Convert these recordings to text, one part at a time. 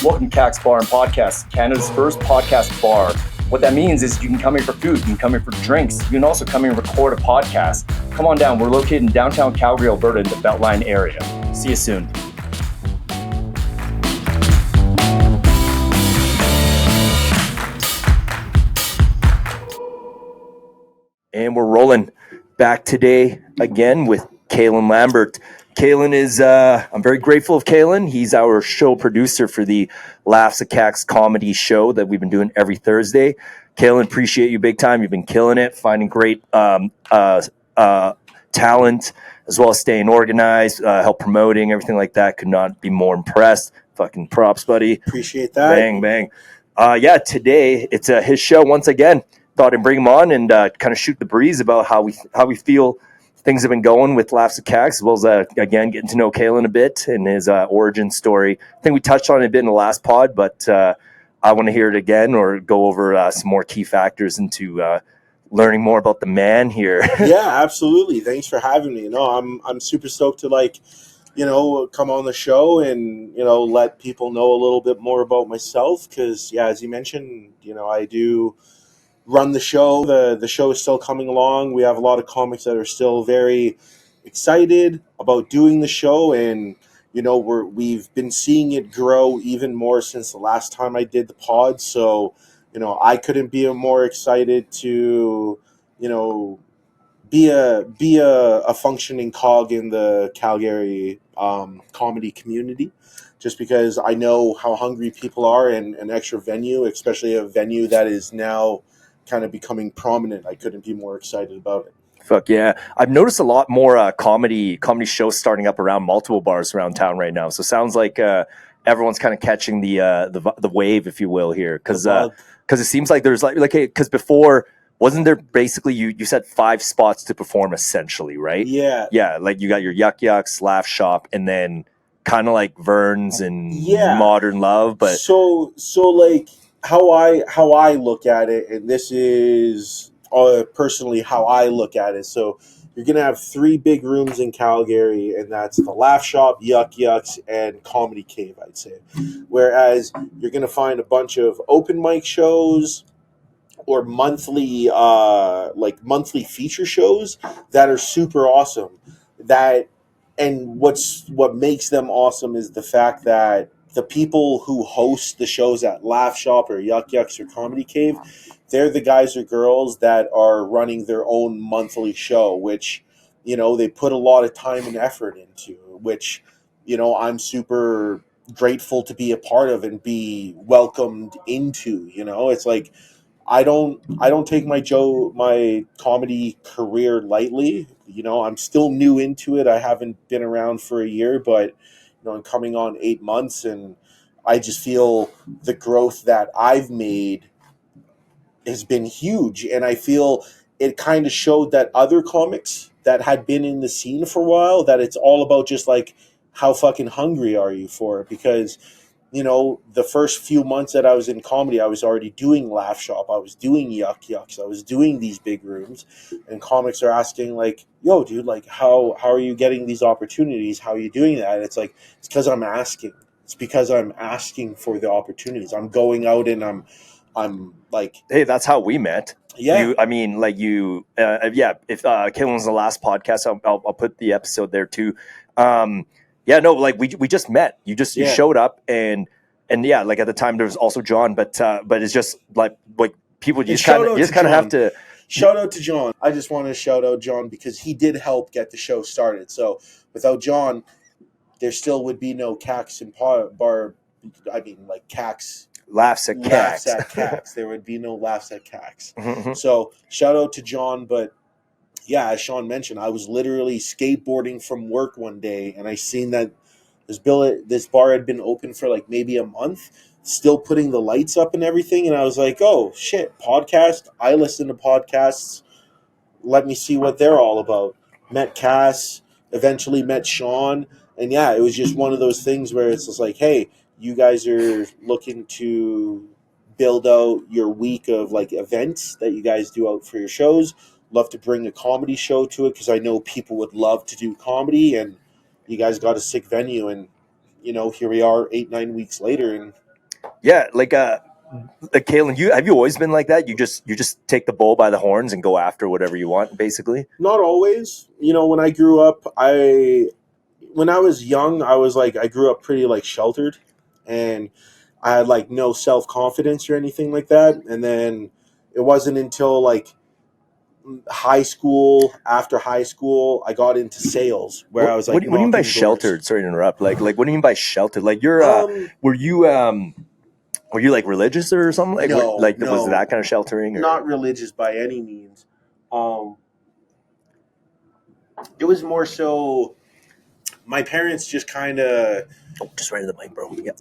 Welcome to Kaks Bar and Podcast, Canada's first podcast bar. What that means is you can come here for food, you can come here for drinks, you can also come here and record a podcast. Come on down, we're located in downtown Calgary, Alberta in the Beltline area. See you soon. And we're rolling back today again with Kaylon Lambert. Kaylon is, I'm very grateful of Kaylon. He's our show producer for the Laughs at Kaks Comedy Show that we've been doing every Thursday. Kaylon, appreciate you big time. You've been killing it, finding great talent, as well as staying organized, help promoting, everything like that. Could not be more impressed. Fucking props, buddy. Appreciate that. Bang, bang. Today it's his show once again. Thought I'd bring him on and kind of shoot the breeze about how we feel things have been going with Laughs at Kaks, as well as again getting to know Kaylon a bit and his origin story. I think we touched on it a bit in the last pod, but I want to hear it again or go over some more key factors into learning more about the man here. Yeah, absolutely. Thanks for having me. I'm super stoked to come on the show and let people know a little bit more about myself because as you mentioned, I do run the show. The show is still coming along. We have a lot of comics that are still very excited about doing the show, and we've been seeing it grow even more since the last time I did the pod. So I couldn't be more excited to be a functioning cog in the Calgary comedy community, just because I know how hungry people are, and an extra venue, especially a venue that is now kind of becoming prominent. I couldn't be more excited about it. Fuck yeah. I've noticed a lot more comedy shows starting up around multiple bars around town right now. So it sounds like everyone's kind of catching the wave, if you will, here. Because it seems like there's because before, wasn't there basically, you said 5 spots to perform essentially, right? Yeah. Yeah, like you got your Yuck Yucks, Laugh Shop, and then kind of like Vern's and Modern Love. But so like how I look at it, and this is personally how I look at it. So you're gonna have 3 big rooms in Calgary, and that's the Laugh Shop, Yuck Yucks, and Comedy Cave, I'd say. Whereas you're gonna find a bunch of open mic shows or monthly feature shows that are super awesome. What makes them awesome is the fact that the people who host the shows at Laugh Shop or Yuck Yucks or Comedy Cave, they're the guys or girls that are running their own monthly show, which, they put a lot of time and effort into, which, I'm super grateful to be a part of and be welcomed into. It's like, I don't take my comedy career lightly. I'm still new into it. I haven't been around for a year, but I'm coming on 8 months, and I just feel the growth that I've made has been huge. And I feel it kind of showed that other comics that had been in the scene for a while, that it's all about just like, how fucking hungry are you for it? Because the first few months that I was in comedy, I was already doing Laugh Shop. I was doing Yuck Yucks. I was doing these big rooms. And comics are asking, like, yo, dude, like, how are you getting these opportunities? How are you doing that? And it's like, it's because I'm asking. It's because I'm asking for the opportunities. I'm going out and I'm like... Hey, that's how we met. Yeah. If Kaylon's the last podcast, I'll put the episode there too. We just met. You showed up and like at the time there was also John, but it's just like people you just kind of have to shout out to John. I just want to shout out John because he did help get the show started. So without John, there still would be no Kaks and Bar. I mean, like Kaks. Laughs at Kaks. There would be no Laughs at Kaks. Mm-hmm. So shout out to John, but yeah, as Shawn mentioned, I was literally skateboarding from work one day, and I seen that this bar had been open for like maybe a month, still putting the lights up and everything, and I was like, oh, shit, podcast? I listen to podcasts. Let me see what they're all about. Met Cass, eventually met Shawn, and yeah, it was just one of those things where it's just like, hey, you guys are looking to build out your week of like events that you guys do out for your shows. Love to bring a comedy show to it because I know people would love to do comedy, and you guys got a sick venue, and here we are 8-9 weeks later, and Yeah, Kaylon, have you always been like that? You just take the bull by the horns and go after whatever you want, basically. Not always. When I grew up, when I was young, I grew up pretty like sheltered, and I had like no self confidence or anything like that. And then it wasn't until like high school, after high school, I got into sales where I was like What do you mean by knocking doors. sheltered? Sorry to interrupt. Like what do you mean by sheltered? Like you're were you like religious or something? Like No, was it that kind of sheltering? Or? Not religious by any means. It was more so my parents just kind of Just right in the mic, bro. Yeah.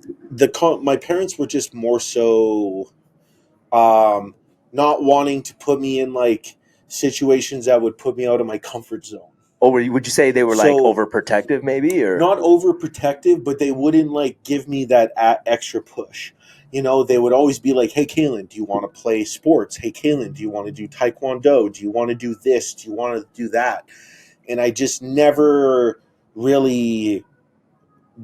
My parents were just more so not wanting to put me in like situations that would put me out of my comfort zone. Oh, would you say they were like overprotective, maybe, or not overprotective, but they wouldn't like give me that extra push. They would always be like, "Hey, Kaylon, do you want to play sports? Hey, Kaylon, do you want to do taekwondo? Do you want to do this? Do you want to do that?" And I just never really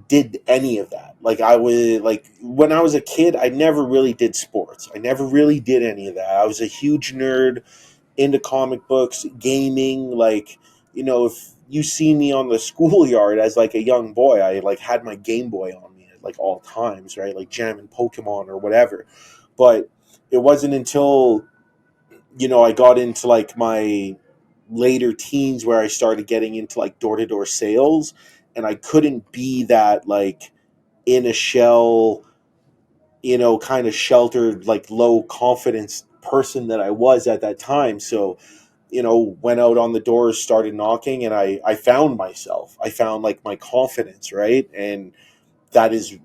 did any of that. Like I was like when I was a kid, I never really did sports. I never really did any of that. I was a huge nerd into comic books, gaming. Like, if you see me on the schoolyard as like a young boy, I like had my Game Boy on me at like all times, right? Like jamming Pokemon or whatever. But it wasn't until I got into like my later teens where I started getting into like door-to-door sales, and I couldn't be that like in a shell, kind of sheltered, like low confidence person that I was at that time. So, went out on the doors, started knocking, and I found myself. I found like my confidence, right? And that is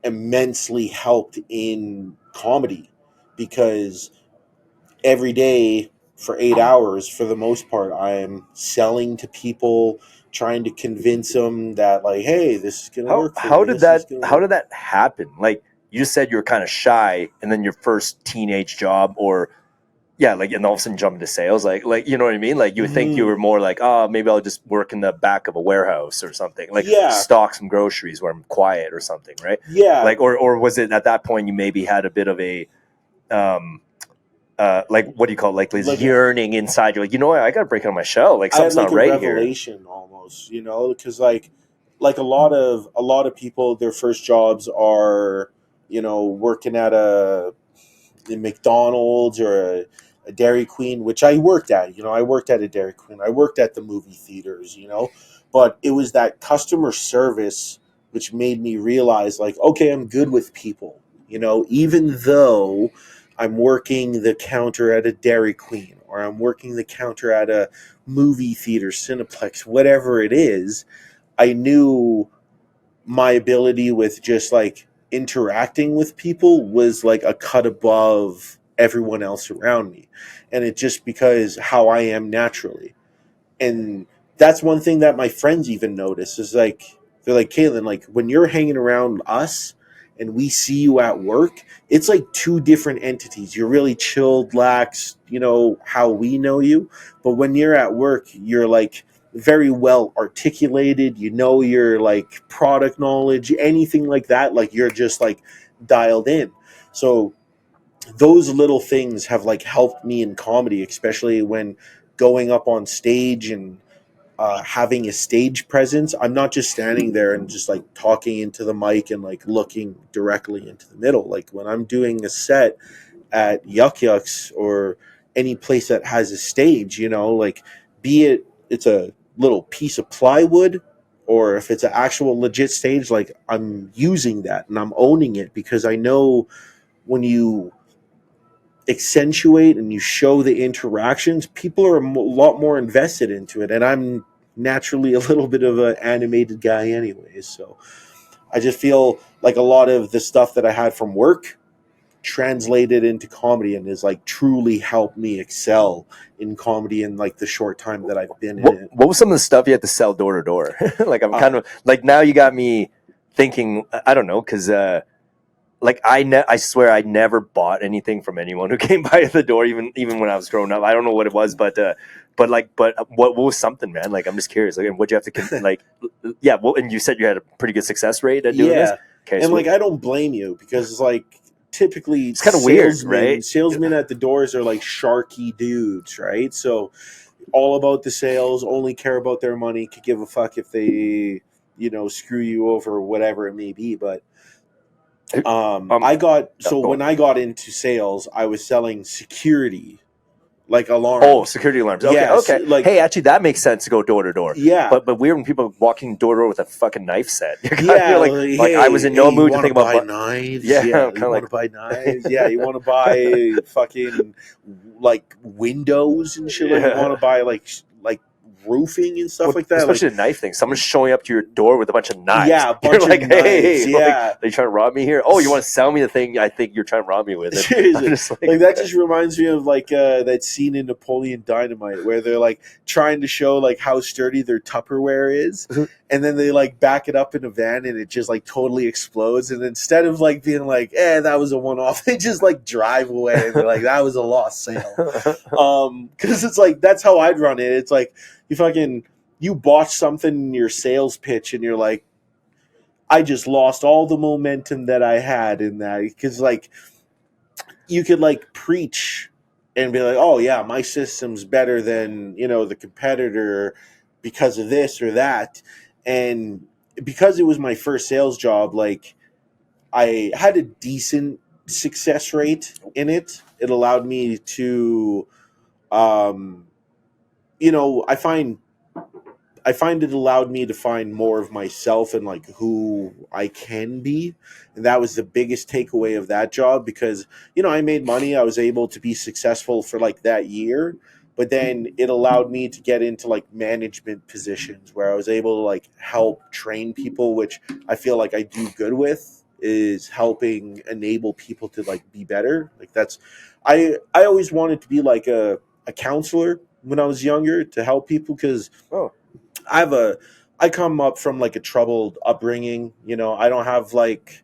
immensely helped in comedy because every day for 8 hours, for the most part, I'm selling to people, trying to convince them that like, hey, this is gonna work for how me. did that happen? Like you just said you were kind of shy, and then your first teenage job, or yeah, like and all of a sudden jump into sales, like you know what I mean? Like you would think you were more like, oh, maybe I'll just work in the back of a warehouse or something, like stock some groceries where I'm quiet or something, right? Yeah. Like or was it at that point you maybe had a bit of a like what do you call it? Like this yearning inside you, like what, I gotta break out of my shell, like something's not right here. I had like a revelation almost, because like a lot of people, their first jobs are working at a McDonald's or a Dairy Queen, which I worked at. I worked at a Dairy Queen. I worked at the movie theaters. But it was that customer service which made me realize, like, okay, I'm good with people. Even though I'm working the counter at a Dairy Queen or I'm working the counter at a movie theater, Cineplex, whatever it is, I knew my ability with just like interacting with people was like a cut above everyone else around me. And it just because how I am naturally. And that's one thing that my friends even notice is like, they're like, Kaylon, like when you're hanging around us and we see you at work, it's like two different entities. You're really chilled, lax, how we know you. But when you're at work, you're like very well articulated, your like product knowledge, anything like that. Like you're just like dialed in. So those little things have like helped me in comedy, especially when going up on stage and having a stage presence. I'm not just standing there and just like talking into the mic and like looking directly into the middle. Like when I'm doing a set at Yuck Yucks or any place that has a stage, like be it's a little piece of plywood or if it's an actual legit stage, like I'm using that and I'm owning it because I know when you accentuate and you show the interactions, people are a lot more invested into it. And I'm naturally a little bit of an animated guy anyways. So I just feel like a lot of the stuff that I had from work translated into comedy and has like truly helped me excel in comedy in like the short time that I've been in it. What was some of the stuff you had to sell door to door? Like I'm kind of like now you got me thinking. I don't know because like I swear I never bought anything from anyone who came by the door, even when I was growing up. I don't know what it was, but what was something, man? Like I'm just curious. Like, what'd you have to like? Yeah, well, and you said you had a pretty good success rate at doing this. Okay, and so like I don't blame you because like typically It's kind of weird, right? Salesmen at the doors are like sharky dudes, right? So all about the sales, only care about their money, could give a fuck if they, screw you over or whatever it may be. But when I got into sales, I was selling security, like alarms. Oh, security alarms. Okay, Yes, okay. like, hey, actually, that makes sense to go door to door. yeah. But weird when people walking door to door with a fucking knife set. Yeah, like I was in no mood to think about buy knives. Yeah, Yeah, kinda you want to buy knives. Yeah, you want to buy fucking like windows and shit. Like, you want to buy like roofing and stuff like that. Especially like, the knife thing. Someone's showing up to your door with a bunch of knives. Yeah, a bunch You're of like, knives. hey, Yeah, are you trying to rob me here? Oh, you want to sell me the thing I think you're trying to rob me with? Seriously, like that just reminds me of like that scene in Napoleon Dynamite where they're like trying to show like how sturdy their Tupperware is, and then they like back it up in a van and it just like totally explodes. And instead of like being like, that was a one-off, they just like drive away and they're like, that was a lost sale. Because it's like that's how I'd run it. It's like you botch something in your sales pitch and you're like, I just lost all the momentum that I had in that. Because like you could like preach and be like, oh yeah, my system's better than, the competitor because of this or that. And because it was my first sales job, like I had a decent success rate in it. It allowed me to, I find it allowed me to find more of myself and like who I can be. And that was the biggest takeaway of that job because, I made money. I was able to be successful for like that year. But then it allowed me to get into like management positions where I was able to like help train people, which I feel like I do good with, is helping enable people to like be better. Like I always wanted to be like a counselor when I was younger to help people because I come up from like a troubled upbringing. I don't have like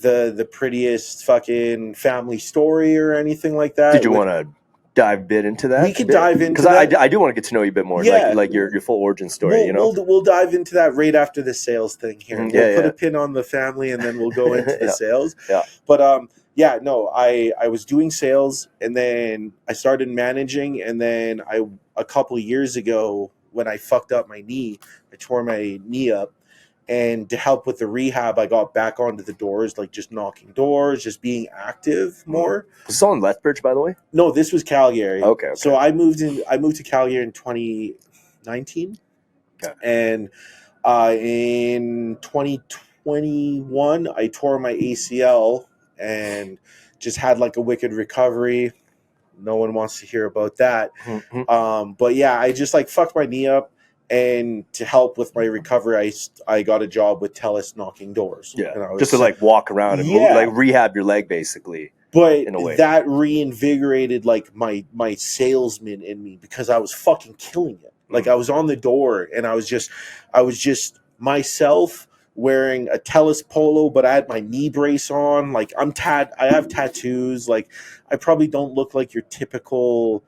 the prettiest fucking family story or anything like that. Did you want to dive a bit into that? We could dive into that because I do want to get to know you a bit more. Yeah, like your full origin story. We'll dive into that right after the sales thing here. We'll put a pin on the family and then we'll go into the sales. Yeah. But I was doing sales and then I started managing, and then a couple of years ago when I fucked up my knee, I tore my knee up, and to help with the rehab, I got back onto the doors, like just knocking doors, just being active more. Was this all in Lethbridge, by the way? No, this was Calgary. Okay. So I moved to Calgary in 2019. Okay. And in 2021, I tore my ACL and just had like a wicked recovery. No one wants to hear about that. Mm-hmm. But yeah, I just like fucked my knee up, and to help with my recovery, I got a job with TELUS knocking doors. Yeah, just to like walk around and move, like rehab your leg, basically. But in a way, that reinvigorated like my salesman in me because I was fucking killing it. Like I was on the door and I was just myself wearing a TELUS polo, but I had my knee brace on. Like I have tattoos. Like I probably don't look like your typical,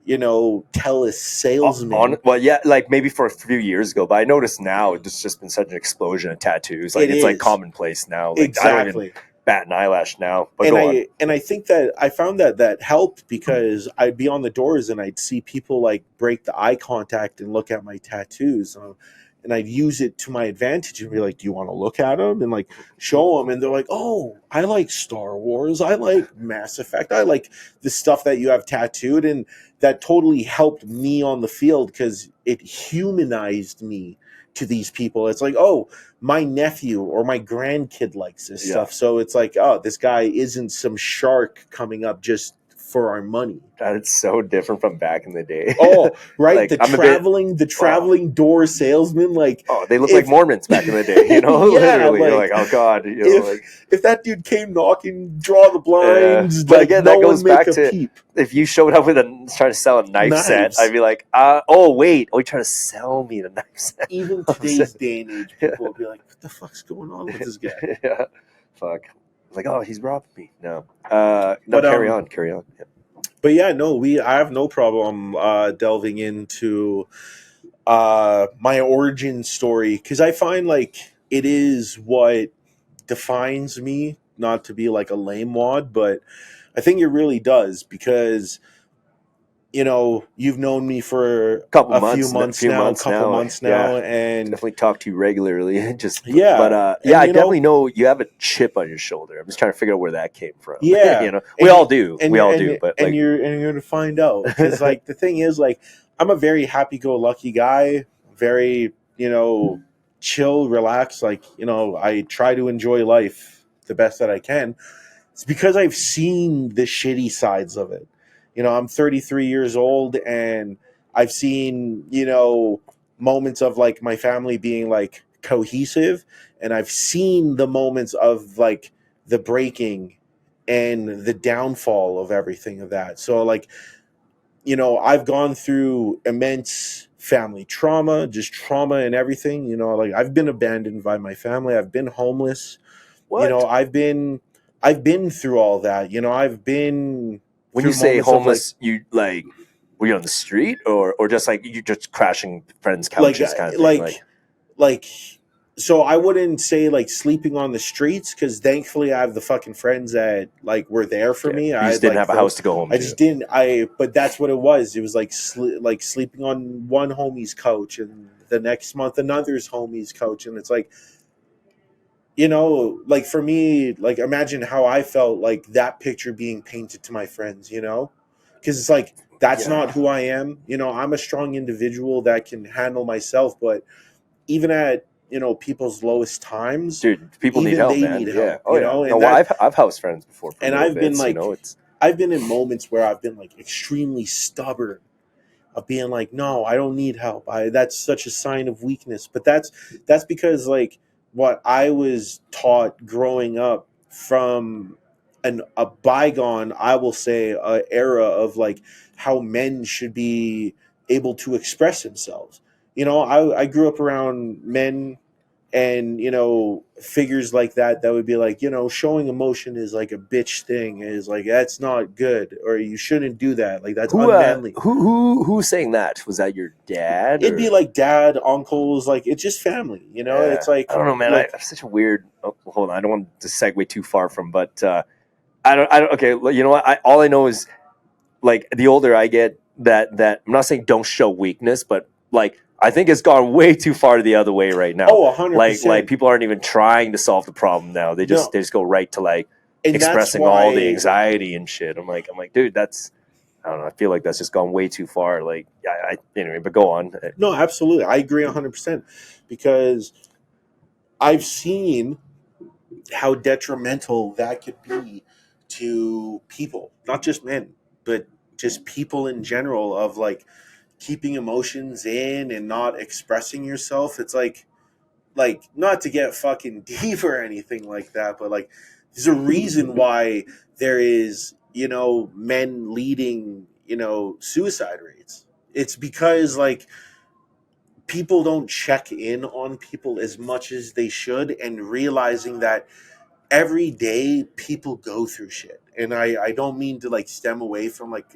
TELUS salesman. Well, yeah, like maybe for a few years ago, but I noticed now it's just been such an explosion of tattoos. Like it's like commonplace now. Like, exactly. I don't even bat an eyelash now. But I think that I found that helped because I'd be on the doors and I'd see people like break the eye contact and look at my tattoos. And I'd use it to my advantage and be like, do you want to look at them? And like show them. And they're like, oh, I like Star Wars. I like Mass Effect. I like the stuff that you have tattooed. And that totally helped me on the field because it humanized me to these people. It's like, oh, my nephew or my grandkid likes this stuff. So it's like, oh, this guy isn't some shark coming up just for our money. That's so different from back in the day. Oh, right. Like, the traveling door salesman. Like, oh, they look like Mormons back in the day, literally. Like, you're like, oh God. If that dude came knocking, draw the blinds, but again, that goes back to peep. If you showed up with trying to sell a knife set, I'd be like, oh wait, you're trying to sell me the knife set. Even today's day and age, people will be like, what the fuck's going on with this guy? Yeah. Fuck. Like, oh, he's robbed me. No. Carry on. Yeah. But yeah, no, I have no problem delving into my origin story because I find like it is what defines me not to be like a lame wad, but I think it really does, because you've known me for a few months now, Yeah, and definitely talk to you regularly. yeah, Yeah, and I definitely know you have a chip on your shoulder. I'm just trying to figure out where that came from. yeah, We and all you, do. and We you're all and do. you're But and like, you're gonna find out, because like the thing is, like, I'm a very happy-go-lucky guy, very chill, relaxed. Like, I try to enjoy life the best that I can. It's because I've seen the shitty sides of it. I'm 33 years old, and I've seen, moments of like my family being like cohesive, and I've seen the moments of like the breaking and the downfall of everything of that. So like, I've gone through immense family trauma, just trauma and everything. Like, I've been abandoned by my family. I've been homeless. what? I've been through all that. I've been When you through say moments of like homeless, you like were you on the street or just like you just crashing friends' like couches kind of thing? like like so I wouldn't say like sleeping on the streets, because thankfully I have the fucking friends that like were there for Okay. me. You I just had didn't like have a house to go home I to. just didn't I but that's what it was. It was like like sleeping on one homie's couch, and the next month another's homie's couch, and it's like, like for me, like imagine how I felt like that picture being painted to my friends, because it's like that's Yeah. not who I am. I'm a strong individual that can handle myself, but even at people's lowest times, Dude, people need even help, they man. need Yeah. help, Oh yeah. No, and well, I've housed friends before for a little I've bit. been like It's I've been in moments where I've been like extremely stubborn, of being like, no, I don't need help. That's such a sign of weakness. But that's because like what I was taught growing up from a bygone, I will say, era of like how men should be able to express themselves. I grew up around men, and figures like that would be like, showing emotion is like a bitch thing, is like, that's not good, or you shouldn't do that, like that's unmanly. who's saying that? Was that your dad It'd be or? like dad, uncles, like it's just family, Yeah, it's like I don't know, man. like I'm such a weird. Oh, hold on, I don't want to segue too far from, but I don't. Okay, you know what? All I know is like the older I get, that I'm not saying don't show weakness, but like I think it's gone way too far the other way right now. oh, Like 100%. people aren't even trying to solve the problem now. No, They just go right to like and that's expressing all the why. anxiety and shit. I'm like, dude, that's I don't know. I feel like that's just gone way too far. Like, anyway, but go on. No, absolutely, I agree 100%, because I've seen how detrimental that could be to people, not just men, but just people in general, of like keeping emotions in and not expressing yourself. It's like not to get fucking deep or anything like that, but like there's a reason why there is, men leading, suicide rates. It's because like people don't check in on people as much as they should, and realizing that every day people go through shit. And I don't mean to like stem away from like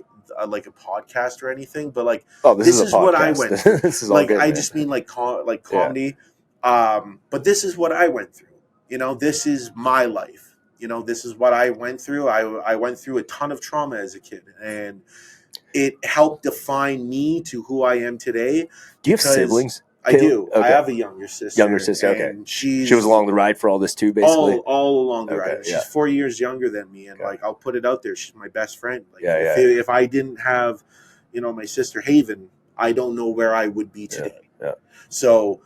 a podcast or anything, but like Oh, this is this a is what I podcast. went through. This is all Like, good, I man. just mean like like Yeah. comedy. But this is what I went through. This is my life. This is what I went through. I went through a ton of trauma as a kid, and it helped define me to who I am today. Do you have Because siblings? I Caleb? do. I Okay. have a younger Younger sister, sister. Okay. and She was she's along the ride for all this too, basically. all along the Okay. ride. Yeah. She's 4 years younger than me, and Okay. like I'll put it out there, she's my best friend. Like, Yeah. if Yeah. if I didn't have, my sister Haven, I don't know where I would be today. Yeah. So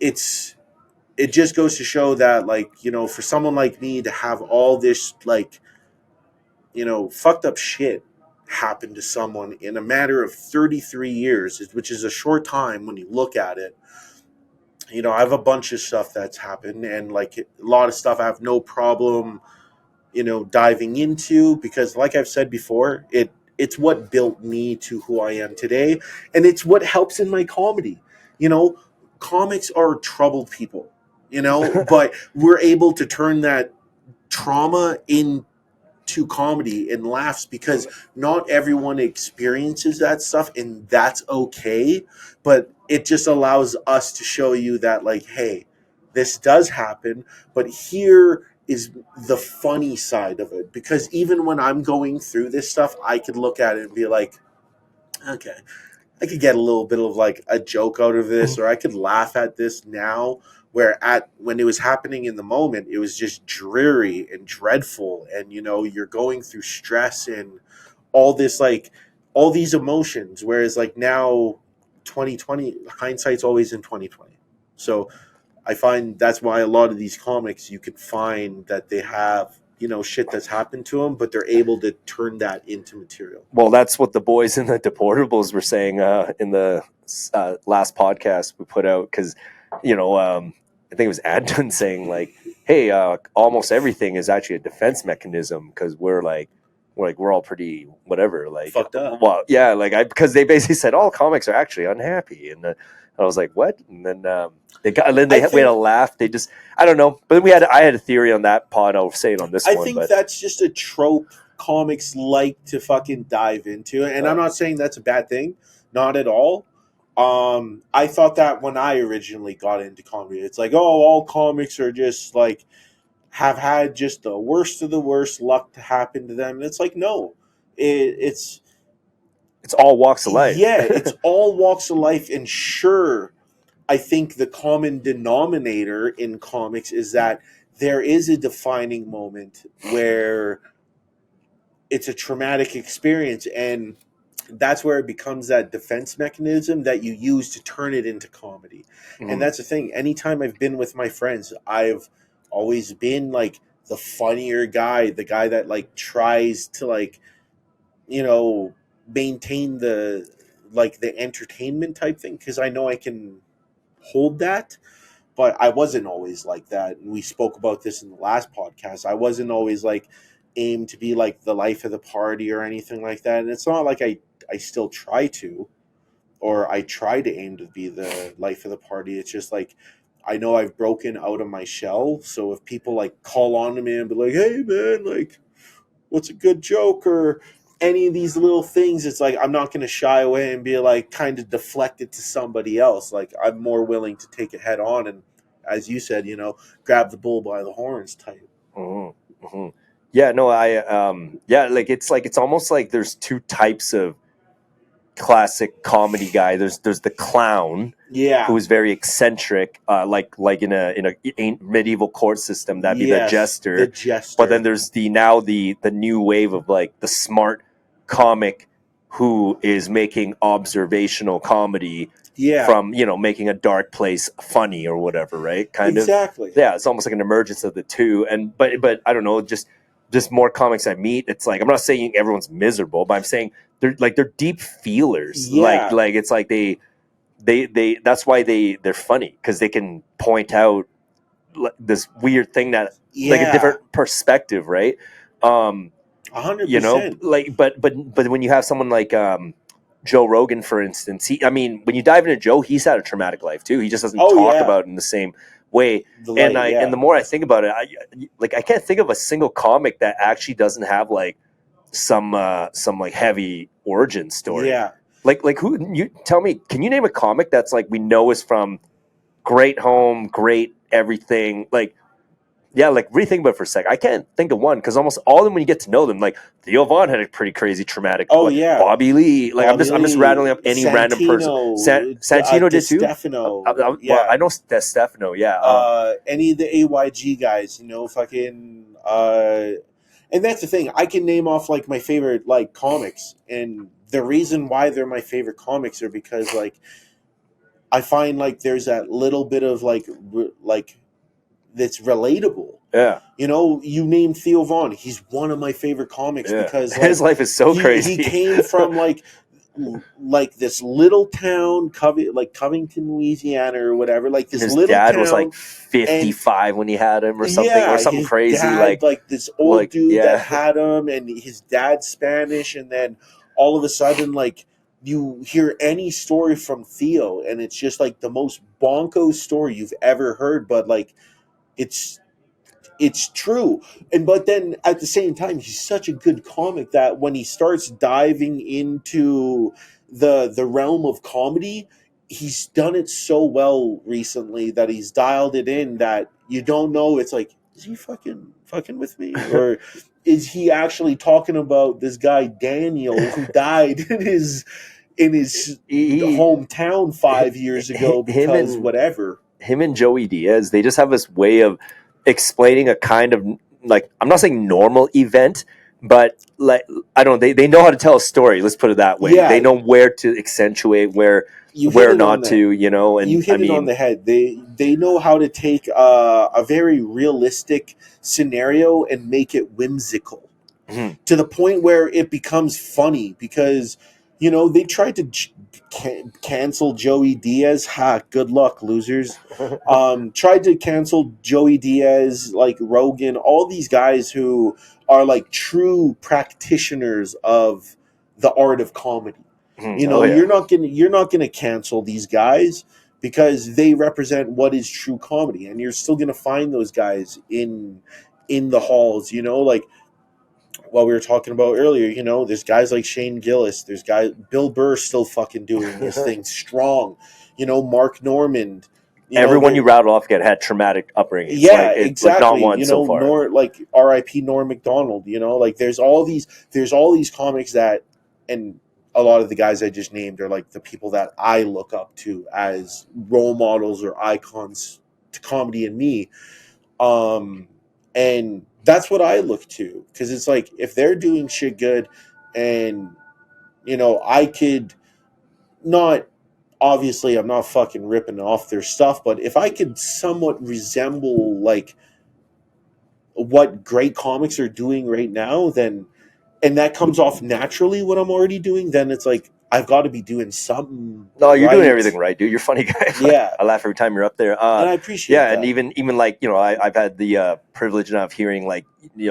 it just goes to show that, like, for someone like me to have all this like, fucked up shit happen to someone in a matter of 33 years, which is a short time when you look at it. I have a bunch of stuff that's happened, and like a lot of stuff I have no problem, diving into, because like I've said before, it's what built me to who I am today, and it's what helps in my comedy. You know, Comics are troubled people, but we're able to turn that trauma into comedy and laughs, because not everyone experiences that stuff, and that's okay. But it just allows us to show you that, like, hey, this does happen, but here is the funny side of it, because even when I'm going through this stuff, I could look at it and be like, okay, I could get a little bit of like a joke out of this, or I could laugh at this now. When it was happening in the moment, it was just dreary and dreadful, and you're going through stress and all this, like all these emotions. Whereas like now, 2020 hindsight's always in 2020. So I find that's why a lot of these comics, you could find that they have shit that's happened to them, but they're able to turn that into material. Well, that's what the boys in the Deportables were saying in the last podcast we put out, because I think it was Anton saying like, hey, almost everything is actually a defense mechanism, because we're all pretty whatever, like fucked up. Well, yeah, because they basically said all comics are actually unhappy, and I was like, what? And then we had a laugh. They just, I don't know, but I had a theory on that pod. I'll say it on this one. I think that's just a trope comics like to fucking dive into, and I'm not saying that's a bad thing, not at all. I thought that when I originally got into comedy, it's like, oh, all comics are just like have had just the worst of the worst luck to happen to them. And it's like, no, it's all walks of life. Yeah, it's all walks of life. And sure, I think the common denominator in comics is that there is a defining moment where it's a traumatic experience, and that's where it becomes that defense mechanism that you use to turn it into comedy. Mm-hmm. And that's the thing. Anytime I've been with my friends, I've always been like the funnier guy, the guy that like tries to like, maintain the entertainment type thing, because I know I can hold that. But I wasn't always like that. And we spoke about this in the last podcast. I wasn't always like aimed to be like the life of the party or anything like that. And it's not like I still try to, or I try to aim to be the life of the party. It's just like, I know I've broken out of my shell. So if people like call on to me and be like, hey man, like, what's a good joke, or any of these little things, it's like, I'm not going to shy away and be like kind of deflect it to somebody else. Like, I'm more willing to take it head on. And as you said, grab the bull by the horns type. Mm-hmm. Mm-hmm. Yeah, no, it's almost like there's two types of classic comedy guy. There's the clown, who is very eccentric, like in a medieval court system, that'd be the jester. But then there's the new wave of like the smart comic who is making observational comedy. Yeah. From making a dark place funny or whatever, right? Exactly. Yeah, it's almost like an emergence of the two. And but I don't know, just more comics I meet, it's like, I'm not saying everyone's miserable, but I'm saying they're deep feelers. Yeah. Like it's like they that's why they're funny, because they can point out this weird thing that like a different perspective, right? 100%. But when you have someone like Joe Rogan, for instance, when you dive into Joe, he's had a traumatic life too. He just doesn't talk about it in the same way. And the more I think about it, I can't think of a single comic that actually doesn't have like some like heavy origin story. Yeah. Like who, you tell me, can you name a comic that's like we know is from great home, great everything, like rethink about it for a sec. I can't think of one, because almost all of them, when you get to know them, like Theo Vaughn had a pretty crazy traumatic. Bobby Lee. Like I'm just rattling up any random person. Santino did too. Stefano. Well, I know Stefano. Yeah. Any of the AYG guys, fucking. And that's the thing. I can name off like my favorite like comics, and the reason why they're my favorite comics are because like I find like there's that little bit of like that's relatable. Yeah. You name Theo Vaughn. He's one of my favorite comics because like, his life is so crazy. He came from like this little town, Covington, Louisiana, or whatever. Like this his little dad town, was like 55 when he had him, or something, or something crazy. Dad, like this old dude that had him, and his dad's Spanish, and then all of a sudden, like you hear any story from Theo, and it's just like the most bonko story you've ever heard, but like it's true. But then at the same time, he's such a good comic that when he starts diving into the realm of comedy, he's done it so well recently that he's dialed it in that you don't know. It's like, is he fucking with me, or is he actually talking about this guy Daniel who died in his He, hometown 5 years ago him because and whatever. him and Joey Diaz, they just have this way of explaining a kind of, like, I'm not saying normal event, but like, I don't know, they know how to tell a story. Let's put it that way. Yeah. They know where to accentuate, where not to, you know. And you hit it on the head. They know how to take a very realistic scenario and make it whimsical to the point where it becomes funny, because they tried to cancel Joey Diaz. Ha, good luck, losers. Tried to cancel Joey Diaz, like Rogan, all these guys who are like true practitioners of the art of comedy. You're not gonna cancel these guys because they represent what is true comedy, and you're still gonna find those guys in the halls. Like what we were talking about earlier. There's guys like Shane Gillis. There's guys, Bill Burr still fucking doing his thing strong. Mark Normand. Everyone you rattled off had traumatic upbringings. Yeah, it's exactly. Like not one so far. Like R.I.P. Norm Macdonald. Like there's all these comics that, and a lot of the guys I just named are like the people that I look up to as role models or icons to comedy and me. And that's what I look to, because it's like, if they're doing shit good, and I could not, obviously I'm not fucking ripping off their stuff, but if I could somewhat resemble like what great comics are doing right now, then, and that comes off naturally what I'm already doing, then it's like I've got to be doing something. No, you're doing everything right, dude. You're a funny guy. Yeah, I laugh every time you're up there. and I appreciate that. And even like, I've had the privilege of hearing like,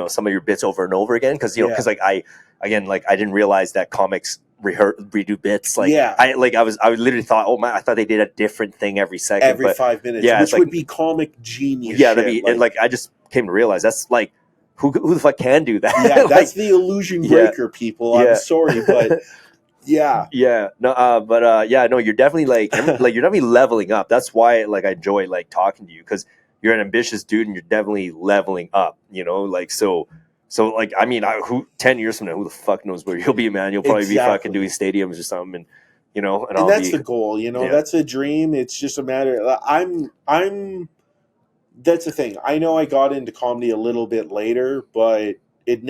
some of your bits over and over again, because because like I didn't realize that comics redo bits. Like I literally thought, oh man, I thought they did a different thing every second, every 5 minutes, which would be comic genius. Yeah, and I just came to realize that's like, who the fuck can do that? Yeah, that's the illusion breaker, people. I'm sorry, but yeah. No, you're definitely like you're definitely leveling up. That's why I enjoy talking to you, because you're an ambitious dude and you're definitely leveling up. So I mean, who 10 years from now, who the fuck knows where you'll be, man? You'll probably be fucking doing stadiums or something, and that's the goal. That's a dream. It's just a matter. I'm. That's the thing. I know I got into comedy a little bit later, but it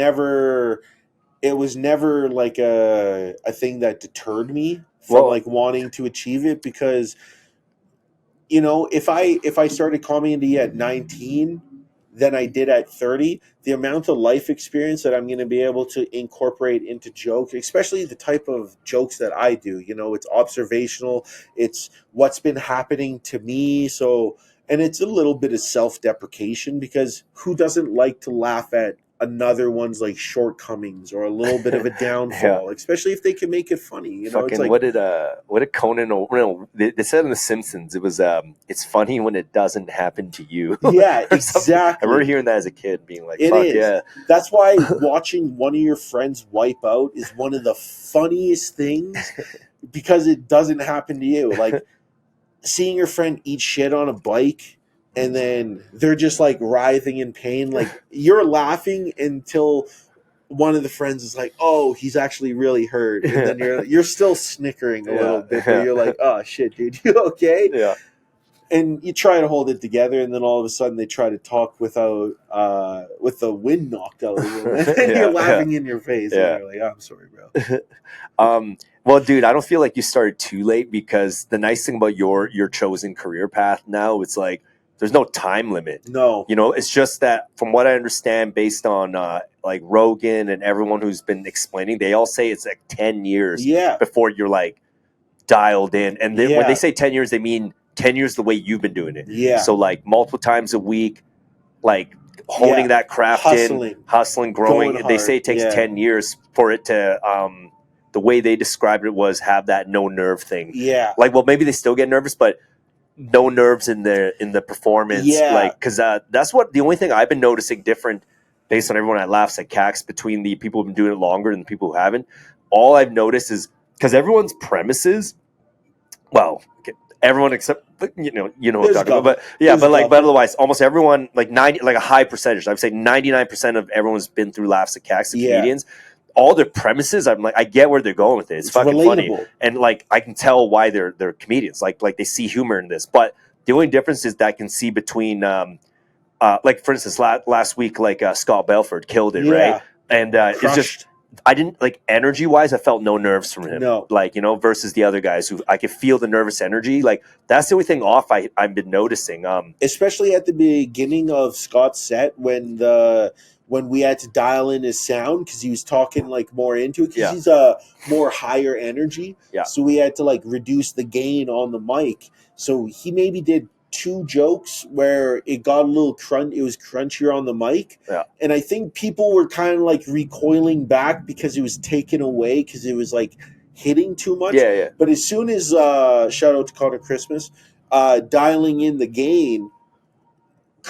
was never like a thing that deterred me from wanting to achieve it, because if I started comedy at 19 than I did at 30, the amount of life experience that I'm going to be able to incorporate into jokes, especially the type of jokes that I do, it's observational, it's what's been happening to me. So, and it's a little bit of self-deprecation, because who doesn't like to laugh at another one's shortcomings or a little bit of a downfall, especially if they can make it funny. It's like, what did Conan? They said in The Simpsons, it was it's funny when it doesn't happen to you. Yeah, exactly. I remember hearing that as a kid, being like, it fuck is. Yeah. That's why watching one of your friends wipe out is one of the funniest things, because it doesn't happen to you. Like seeing your friend eat shit on a bike, and then they're just writhing in pain. You're laughing until one of the friends is like, "Oh, he's actually really hurt," and then you're still snickering a little bit, but you're like, "Oh shit, dude, you okay?" Yeah. And you try to hold it together, and then all of a sudden they try to talk without with the wind knocked out of you, and you're laughing in your face, and you're like, "Oh, I'm sorry, bro." Well, dude, I don't feel like you started too late, because the nice thing about your chosen career path now, it's like there's no time limit. No. It's just that, from what I understand, based on Rogan and everyone who's been explaining, they all say it's 10 years before you're dialed in. And when they say 10 years, they mean 10 years the way you've been doing it. Yeah. So multiple times a week, honing that craft, hustling, growing. They say it takes 10 years for it to the way they described it was have that no nerve thing. Yeah. Maybe they still get nervous, but no nerves in the performance. Yeah. Because that's the only thing I've been noticing different, based on everyone that laughs at Kaks, between the people who've been doing it longer and the people who haven't. All I've noticed is, because everyone's premises, well, everyone except you know what I'm There's talking about. government. But yeah, There's but like, but government. otherwise, almost everyone, like a high percentage, I would say 99% of everyone's been through Laughs at Kaks, the Yeah. comedians. All their premises, I'm like, I get where they're going with it. It's fucking funny, relatable. and like I can tell why they're comedians. Like they see humor in this, but the only difference is that I can see between, like for instance, last week, like Scott Belford killed it, Yeah. right? And it's just Crushed. I didn't like energy wise. I felt no nerves from him. No. Like versus the other guys who I could feel the nervous energy. Like that's the only thing off I've been noticing. Especially at the beginning of Scott's set when we had to dial in his sound because he was talking like more into it because Yeah. he's a more higher energy. Yeah. So we had to like reduce the gain on the mic. So he maybe did 2 jokes where it got a little it was crunchier on the mic. Yeah. And I think people were kind of like recoiling back because it was taken away because it was like hitting too much. Yeah. But as soon as shout out to Connor Christmas, dialing in the gain,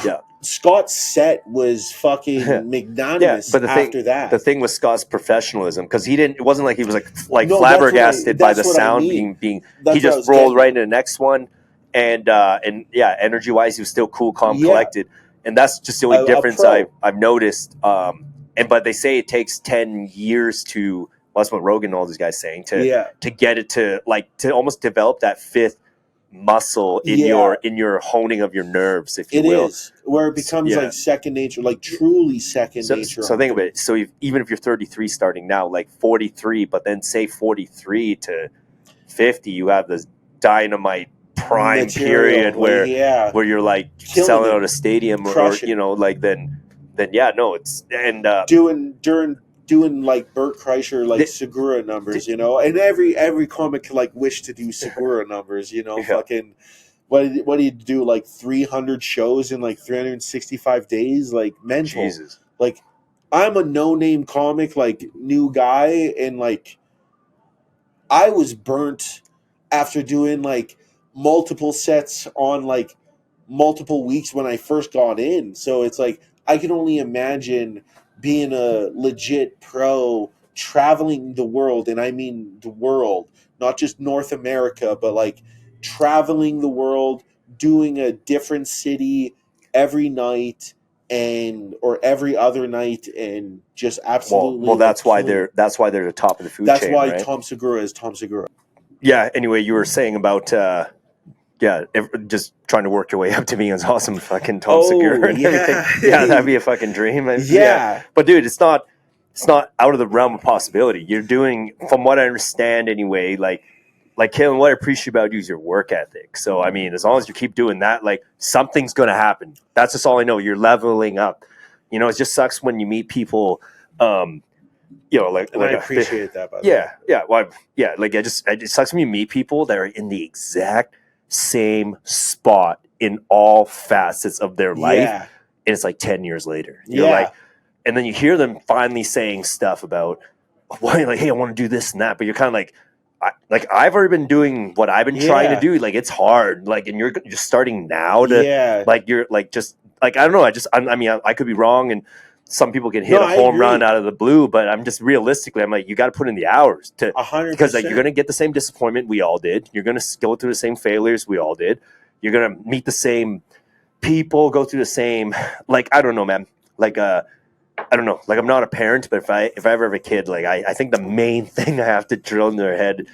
Yeah. Scott's set was fucking magnanimous but after that. The thing with Scott's professionalism, because it wasn't like he was like No, flabbergasted by the that's what I sound mean. being That's he what I just was rolled getting right at. into the next one, and yeah, energy wise he was still cool, calm, Yeah. collected, and that's just the only A difference pro. I've noticed. But they say it takes 10 years to. Well, that's what Rogan and all these guys saying to get it to almost develop that fifth muscle in your honing of your nerves, if you will. It is where it becomes like second nature, like truly second nature. So think of it. So even if you're 33 starting now, like 43, but then say 43 to 50, you have this dynamite prime period where you're like killing selling it. out a stadium or like then yeah, no, it's and doing like Bert Kreischer like Segura numbers, and every comic can like wish to do Segura numbers, fucking what do you do, like 300 shows in like 365 days, like mental. Jesus. Like I'm a no-name comic, like new guy, and like I was burnt after doing like multiple sets on like multiple weeks when I first got in. So it's like I can only imagine being a legit pro traveling the world, and I mean the world, not just North America, but like traveling the world, doing a different city every night or every other night, and just absolutely well that's why killing it. that's why they're the top of the food That's chain, why right? Tom Segura is Tom Segura. Yeah, anyway, you were saying about just trying to work your way up to being as awesome fucking Tom Segura and everything. Yeah, that'd be a fucking dream. Yeah. But dude, it's not out of the realm of possibility. You're doing, from what I understand anyway, like Kaylon, what I appreciate about you is your work ethic. So I mean, as long as you keep doing that, like something's gonna happen. That's just all I know. You're leveling up. It just sucks when you meet people and I appreciate that, by the way. Well, it sucks when you meet people that are in the exact same spot in all facets of their life, and it's like 10 years later. You're like, and then you hear them finally saying stuff about, well, like, hey, I want to do this and that, but you're kind of like, I've already been doing what I've been trying to do. Like, it's hard. Like, and you're just starting now to, like, you're like, just like, I don't know. I mean, I could be wrong, and some people can hit a home run out of the blue, but I'm just realistically, I'm like, you got to put in the hours 100%. Because like you're going to get the same disappointment we all did. You're going to go through the same failures we all did. You're going to meet the same people, go through the same, like, I don't know, man. Like, I don't know. Like, I'm not a parent, but if I ever have a kid, like, I think the main thing I have to drill in their head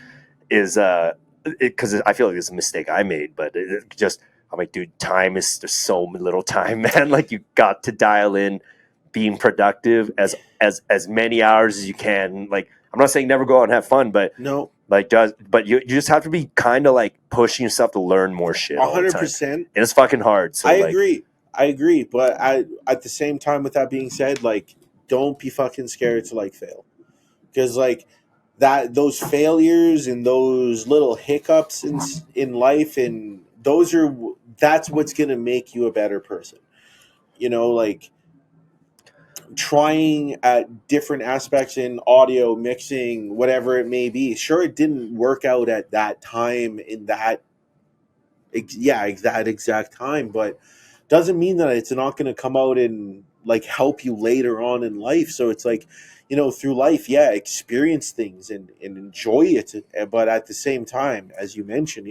is, because I feel like it's a mistake I made, but I'm like, dude, there's so little time, man. Like, you got to dial in being productive as many hours as you can. Like, I'm not saying never go out and have fun, but no, like, but you just have to be kind of like pushing yourself to learn more shit. 100%, and it's fucking hard. So I agree, but at the same time, with that being said, like, don't be fucking scared to like fail, because like those failures and those little hiccups in life, and that's what's gonna make you a better person. Like trying at different aspects in audio mixing, whatever it may be. Sure, it didn't work out at that time in that exact time, but doesn't mean that it's not going to come out and like help you later on in life. So it's like, through life, experience things and enjoy it, but at the same time, as you mentioned,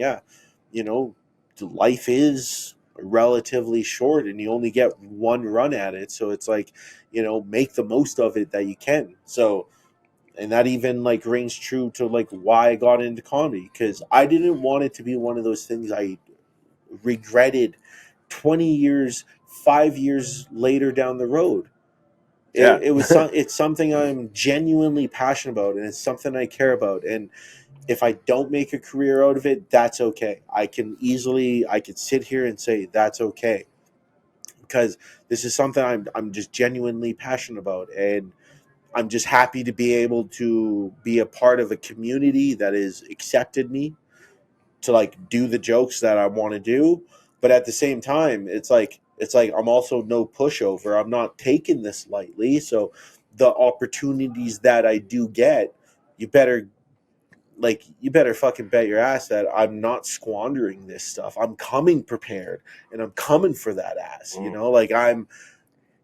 life is relatively short and you only get one run at it. So it's like, make the most of it that you can. So, and that even like rings true to like why I got into comedy, because I didn't want it to be one of those things I regretted 20 years, 5 years later down the road. Yeah. It's something I'm genuinely passionate about, and it's something I care about. And if I don't make a career out of it, that's okay. I could sit here and say that's okay, because this is something I'm just genuinely passionate about, and I'm just happy to be able to be a part of a community that has accepted me to like do the jokes that I want to do. But at the same time, it's like I'm also no pushover. I'm not taking this lightly. So the opportunities that I do get, you better fucking bet your ass that I'm not squandering this stuff. I'm coming prepared, and I'm coming for that ass. Like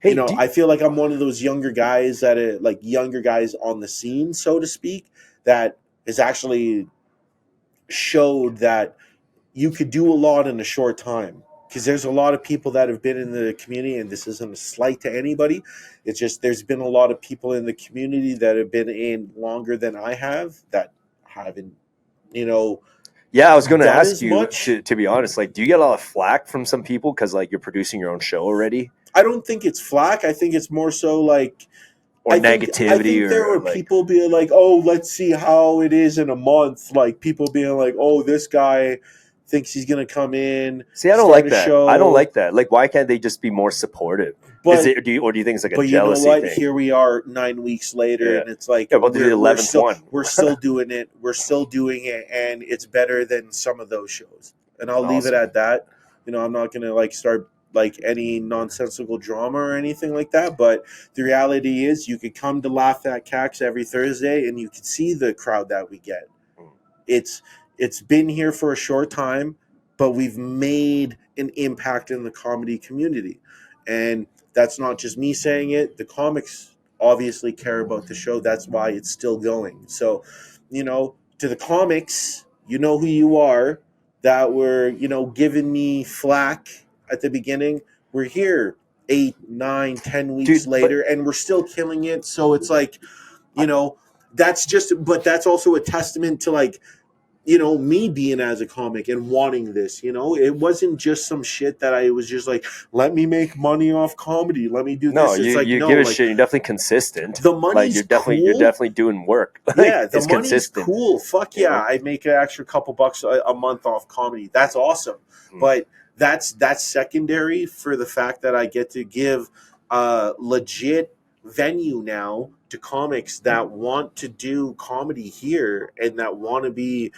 Hey, I feel like I'm one of those younger guys younger guys on the scene, so to speak, that has actually showed that you could do a lot in a short time. Because there's a lot of people that have been in the community, and this isn't a slight to anybody. It's just there's been a lot of people in the community that have been in longer than I have that haven't, yeah, I was going to done ask as you much. to be honest. Like, do you get a lot of flack from some people because like you're producing your own show already, I don't think it's flack. I think it's more so like or negativity, I think there or were like people being like, "Oh, let's see how it is in a month." Like people being like, "Oh, this guy thinks he's gonna come in, see, I don't start like a that. I don't show." like that. Like, why can't they just be more supportive? Is But it do you think it's like a but you know jealousy what? thing? Here we are 9 weeks later, Yeah, and it's like yeah. Well, the 11th one. we're still doing it. We're still doing it, and it's better than some of those shows. And I'll leave it Awesome. at that. I'm not gonna like start like any nonsensical drama or anything like that. But the reality is, you could come to Laugh at Kaks every Thursday, and you can see the crowd that we get. It's been here for a short time, but we've made an impact in the comedy community, and that's not just me saying it. The comics obviously care about the show. That's why it's still going. So, to the comics, you know who you are, that were, giving me flack at the beginning. We're here 8, 9, 10 weeks Dude, but later, and we're still killing it. So it's like, but that's also a testament to like, me being as a comic and wanting this. It wasn't just some shit that I was just like, let me make money off comedy, let me do no, this. It's like, you no, give a like shit. You're definitely consistent. the Like money's you're cool. definitely doing work. Like Yeah, the it's money's consistent. cool. Fuck You yeah, know? I make an extra couple bucks a month off comedy. That's awesome. But that's secondary for the fact that I get to give a legit venue now to comics that want to do comedy here and that want to be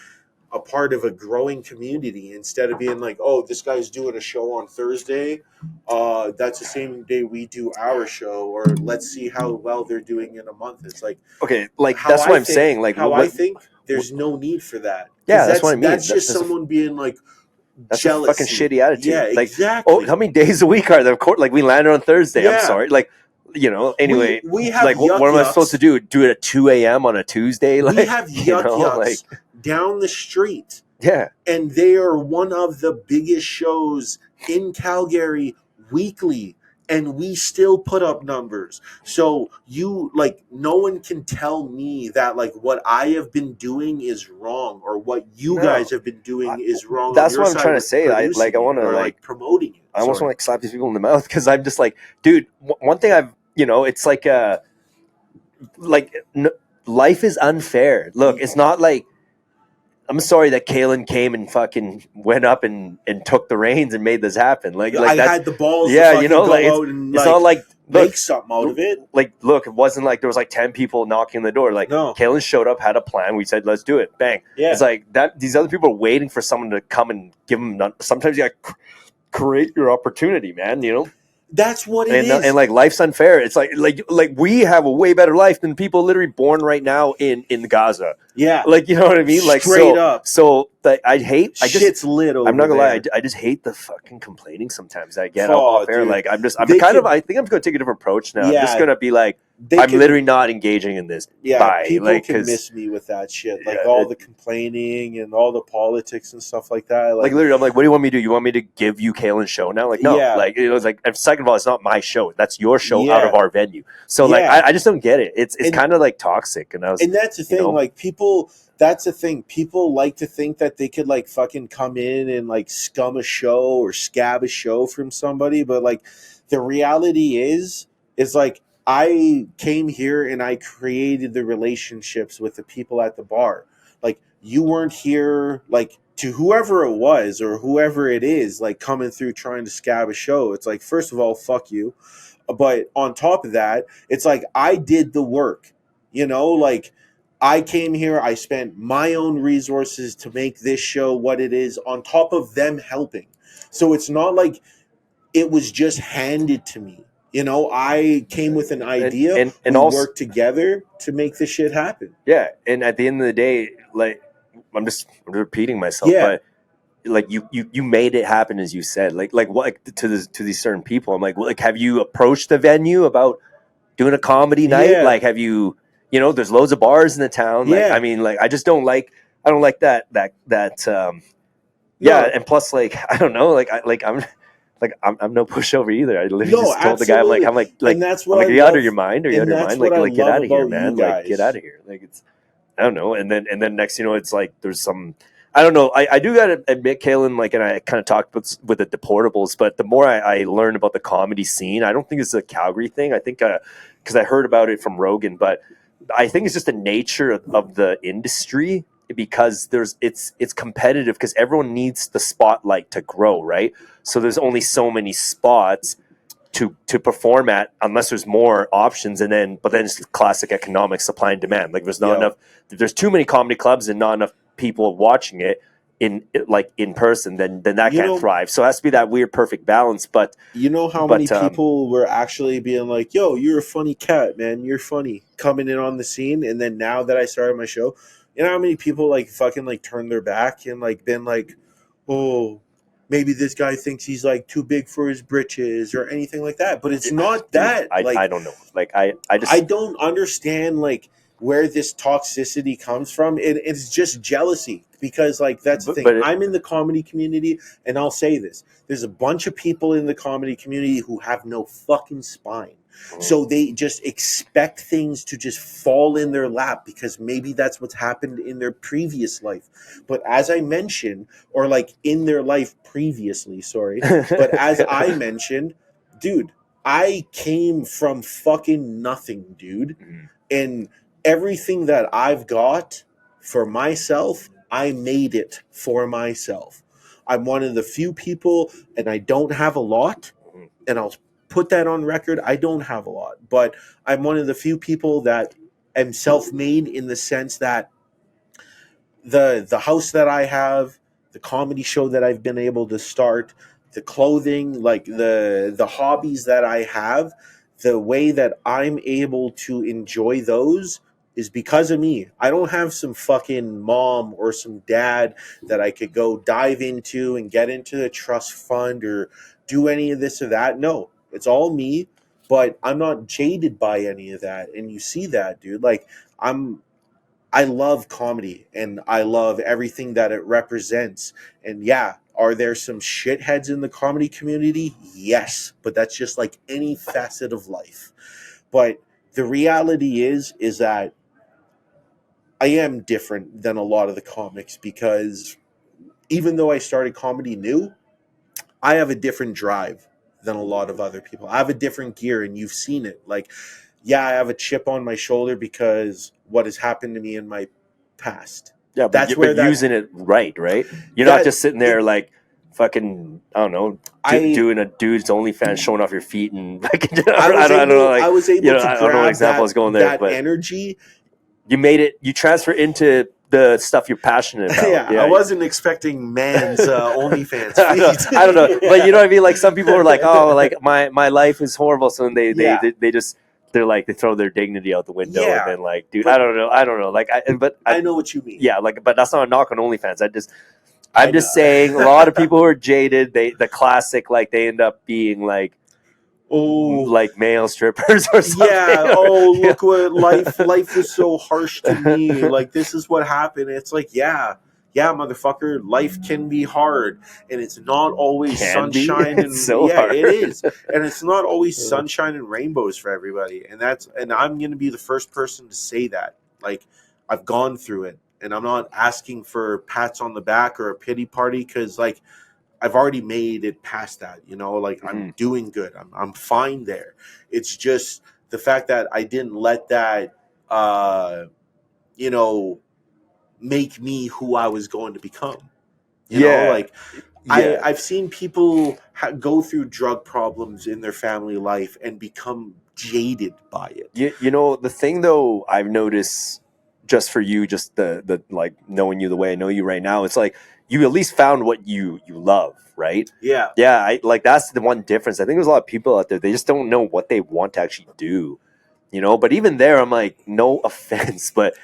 a part of a growing community, instead of being like, oh, this guy's doing a show on Thursday. That's the same day we do our show, or let's see how well they're doing in a month. It's like, Okay, like that's what I'm saying. Like I think there's no need for that. yeah, that's That's what I mean. that's just That's someone being like that's a fucking jealousy. shitty attitude. Yeah, Like, exactly. oh, how many days a week are there? Like, we landed on Thursday. I'm Yeah. sorry. Like, anyway, we have like, what am I supposed to do? Do it at 2 a.m. on a Tuesday? Like, we have yucks like, down the street. yeah. And they are one of the biggest shows in Calgary weekly, and we still put up numbers. So no one can tell me that like what I have been doing is wrong, or what you guys have been doing is wrong. That's what I'm trying to say. I want to like promoting it. I almost want to like slap these people in the mouth, because I'm just like, dude, one thing it's like life is unfair. Look, it's not like, I'm sorry that Kaylon came and fucking went up and took the reins and made this happen. Like I that's, had the balls. yeah, to go like, out and it's not like make something out of it. Like, look, it wasn't like there was like 10 people knocking on the door. Like, no. Kaylon showed up, had a plan. We said, let's do it. Bang. Yeah. It's like that. These other people are waiting for someone to come and give them. Sometimes you got to create your opportunity, man. That's what it is. And like, life's unfair. It's like we have a way better life than people literally born right now in Gaza. Yeah. Like, you know what I mean? Like, straight up. So shit's lit over I'm not gonna there. lie. I just hate the fucking complaining sometimes I get Oh, off air. dude. Like, I think I'm going to take a different approach now. Yeah. I'm just going to be like, I'm literally not engaging in this. Yeah, Bye. people Like, can 'cause- miss me with that shit. Like Yeah, all the complaining and all the politics and stuff like that. like literally, I'm like, what do you want me to do? You want me to give you Kaylon's show now? Like, no. Yeah. Like, it was like, and second of all, it's not my show. That's your show Yeah. out of our venue. So like, Yeah. I just don't get it. It's And- kind of like toxic. And I was, And that's the thing, you know, like people. That's the thing. People like to think that they could like fucking come in and like scum a show or scab a show from somebody, but like the reality is like I came here and I created the relationships with the people at the bar. Like you weren't here, like to whoever it was or whoever it is, like coming through trying to scab a show. It's like, first of all, fuck you. But on top of that, it's like I did the work, you know, like I came here, I spent my own resources to make this show what it is on top of them helping. So it's not like it was just handed to me. You know, I came with an idea and we also worked together to make this shit happen. Yeah, and at the end of the day, like I'm repeating myself, Yeah. but like you made it happen as you said. Like what, like, to these certain people, I'm like have you approached the venue about doing a comedy night? Yeah. Like have you, you know, there's loads of bars in the town. Like Yeah. I mean, like I don't like that No. and plus like I don't know, I'm no pushover either. I literally No, just told the guy, I'm like, and that's what I'm like, I are you out love- of your mind? Are you out and of your that's mind? what I Like get love out of here, about man. you Like get guys. out of here. Like it's, I don't know. And then next, you know, it's like there's some, I don't know. I do gotta admit, Kaylon, like, and I kind of talked with the Deportables, but the more I learn about the comedy scene, I don't think it's a Calgary thing. I think because I heard about it from Rogan, but I think it's just the nature of the industry, because it's competitive, because everyone needs the spotlight to grow, right? So there's only so many spots to perform at, unless there's more options, but then it's classic economic supply and demand. Like there's not enough, if there's too many comedy clubs and not enough people watching it in person, then that can't thrive. So it has to be that weird perfect balance. But you know how many people were actually being like, yo, you're a funny cat, man, you're funny, coming in on the scene. And then now that I started my show, you know how many people like fucking like turned their back and like been like, oh, maybe this guy thinks he's like too big for his britches or anything like that. But it's not that. I don't know. Like I don't understand like where this toxicity comes from. It's just jealousy, because like that's the thing. I'm in the comedy community, and I'll say this: there's a bunch of people in the comedy community who have no fucking spine. So they just expect things to just fall in their lap because maybe that's what's happened in their previous life. But as I mentioned, or like in their life previously, sorry. But as I mentioned, dude, I came from fucking nothing, dude. And everything that I've got for myself, I made it for myself. I'm one of the few people, and I don't have a lot, and I'll put that on record. I don't have a lot, but I'm one of the few people that am self-made, in the sense that the house that I have, the comedy show that I've been able to start, the clothing, like the hobbies that I have, the way that I'm able to enjoy those is because of me. I don't have some fucking mom or some dad that I could go dive into and get into the trust fund or do any of this or that. No, it's all me, but I'm not jaded by any of that. And you see that, dude. Like I love comedy and I love everything that it represents. And yeah, are there some shitheads in the comedy community? Yes, but that's just like any facet of life. But the reality is that I am different than a lot of the comics, because even though I started comedy new, I have a different drive than a lot of other people. I have a different gear, and you've seen it. Like, yeah, I have a chip on my shoulder because what has happened to me in my past. Yeah, but you're using it right? You're not just sitting there like fucking, I don't know, doing a dude's OnlyFans, showing off your feet, and like, I don't know. Like, I was able to grab I don't know what example I was going there, but energy. You made it. You transfer into the stuff you're passionate about. Yeah, I wasn't expecting man's OnlyFans feet. I don't know, but you know what I mean. Like some people are like, "Oh, like my life is horrible," so then they just they're like they throw their dignity out the window, and then like, dude, I don't know. Like, I know what you mean. Yeah, like, but that's not a knock on OnlyFans. I'm just saying, a lot of people who are jaded, the classic, like they end up being like, like male strippers or something. Yeah. Oh, look what life was so harsh to me. Like, this is what happened. It's like, yeah, motherfucker. Life can be hard, and it's not always sunshine and so yeah, hard. it is, and it's not always sunshine and rainbows for everybody. And I'm gonna be the first person to say that. Like, I've gone through it, and I'm not asking for pats on the back or a pity party because like I've already made it past that, like I'm doing good. I'm fine there. It's just the fact that I didn't let that, you know, make me who I was going to become. Like I've seen people go through drug problems in their family life and become jaded by it. The thing though, I've noticed just for you, just the like knowing you the way I know you right now, it's like you at least found what you love, right? Yeah. I like that's the one difference. I think there's a lot of people out there, they just don't know what they want to actually do, but even there I'm like, no offense, but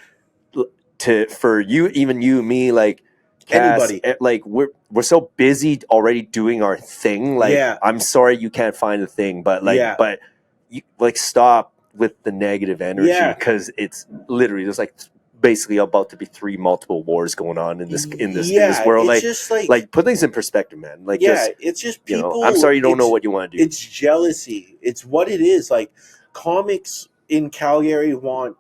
for you, even you, me, like Cass, Anybody. like we're so busy already doing our thing. Like, I'm sorry you can't find a thing, but like, but you like stop with the negative energy because it's literally there's like basically about to be 3 multiple wars going on in this world. It's like, just put things in perspective, man. Like, it's just people. I'm sorry you don't know what you want to do. It's jealousy. It's what it is. Like, comics in Calgary want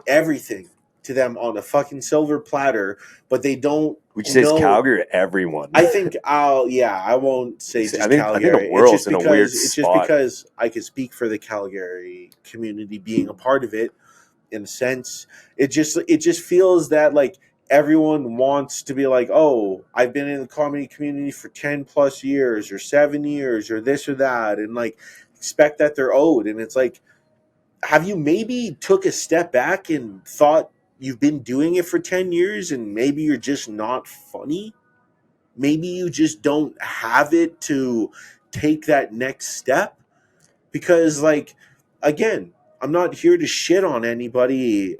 everything to them on a fucking silver platter, but they don't. Would you say it's Calgary or everyone? I think I won't say just Calgary. I think the world's in a weird spot. It's just because I can speak for the Calgary community being a part of it. In a sense, it just feels that like everyone wants to be like, oh, I've been in the comedy community for 10 plus years or 7 years or this or that, and like expect that they're owed. And it's like, have you maybe took a step back and thought you've been doing it for 10 years and maybe you're just not funny? Maybe you just don't have it to take that next step? Because, like, again, I'm not here to shit on anybody,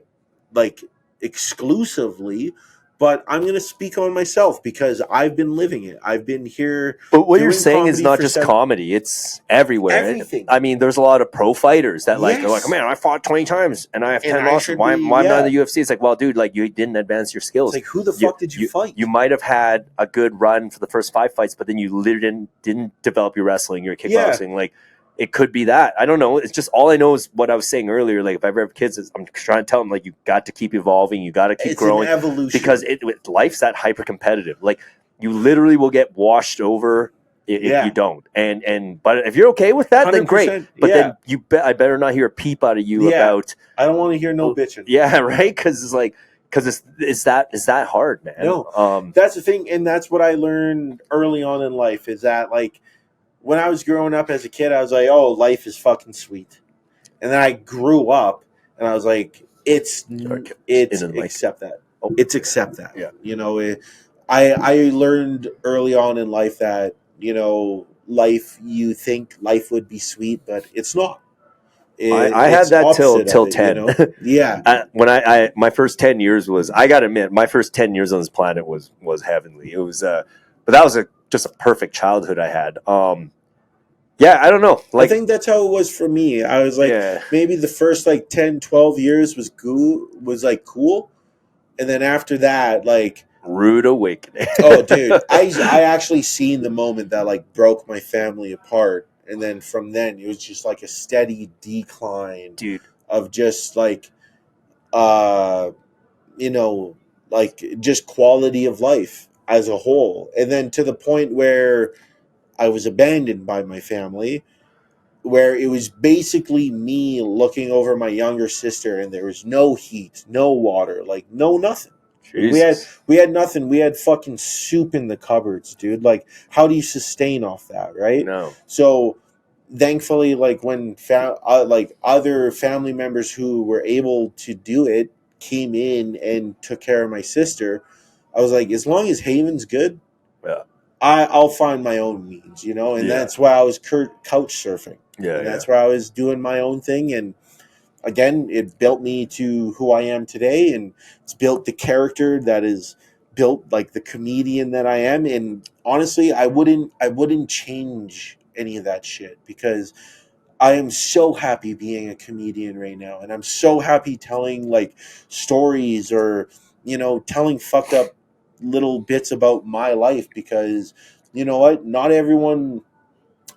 like, exclusively, but I'm going to speak on myself because I've been living it. I've been here. But what you're saying is not just comedy. It's everywhere. Everything. I mean, there's a lot of pro fighters that they're like, oh, man, I fought 20 times and I have 10 losses. Why am I not in the UFC? It's like, well, dude, like you didn't advance your skills. It's like, who the fuck did you fight? You might have had a good run for the first 5 fights, but then you literally didn't develop your wrestling, your kickboxing. Like, it could be that. I don't know. It's just all I know is what I was saying earlier. Like, if I ever have kids, I'm trying to tell them, like, you got to keep evolving. You got to keep growing. An evolution. Because life's that hyper competitive. Like, you literally will get washed over if you don't. But if you're okay with that, then great. But then I better not hear a peep out of you about. I don't want to hear no bitching. Yeah, right. Because it's like, it's that hard, man. No, that's the thing, and that's what I learned early on in life. Is that like, when I was growing up as a kid, I was like, oh, life is fucking sweet. And then I grew up and I was like, it's accept that. It's accept that. Yeah. I learned early on in life that, life, you think life would be sweet, but it's not. I had that till 10. Yeah. When my first 10 years was, I got to admit, my first 10 years on this planet was heavenly. It was, but that was just a perfect childhood I had. I don't know. Like, I think that's how it was for me. I was like, maybe the first like 10, 12 years was like cool. And then after that, like, rude awakening. Oh, dude, I actually seen the moment that like broke my family apart. And then from then it was just like a steady decline, dude, of just like, like just quality of life as a whole. And then to the point where I was abandoned by my family, where it was basically me looking over my younger sister, and there was no heat, no water, like no nothing. Jesus. We had nothing. We had fucking soup in the cupboards, dude. Like, how do you sustain off that, right? No. So thankfully, like, when like other family members who were able to do it came in and took care of my sister, I was like, as long as Haven's good, I'll find my own means, and that's why I was couch surfing. And that's why I was doing my own thing. And again, it built me to who I am today, and it's built the character that is built like the comedian that I am. And honestly, I wouldn't change any of that shit, because I am so happy being a comedian right now, and I'm so happy telling like stories, or telling fucked up little bits about my life, because you know what, not everyone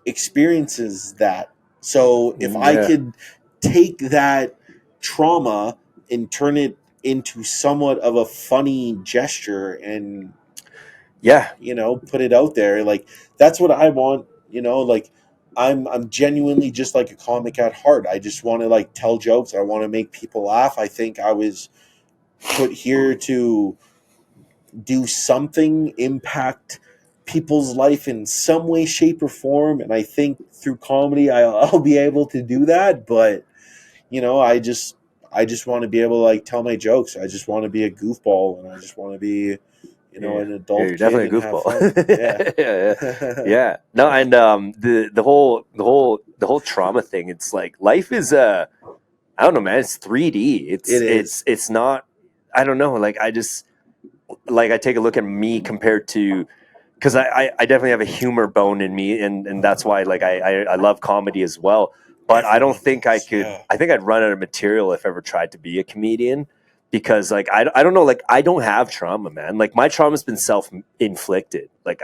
experiences that. So if I Yeah. could take that trauma and turn it into somewhat of a funny gesture, and Yeah. put it out there, like that's what I want. Like I'm genuinely just like a comic at heart. I just want to like tell jokes. I want to make people laugh. I think I was put here to do something, impact people's life in some way, shape, or form, and I think through comedy I'll be able to do that. But I just want to be able to like tell my jokes. I just want to be a goofball, and I just want to be Yeah. an Yeah, adult you're kid definitely and a have goofball. fun. Yeah. Yeah, yeah, yeah. No, and the whole trauma thing. It's like life is I don't know, man. It's 3D. It is. It's not. I don't know. Like I take a look at me compared to, because I definitely have a humor bone in me, and that's why like I love comedy as well. But I don't Everyone think I does, could. yeah. I think I'd run out of material if I ever tried to be a comedian, because like I don't know, like I don't have trauma, man. Like my trauma's been self inflicted. Like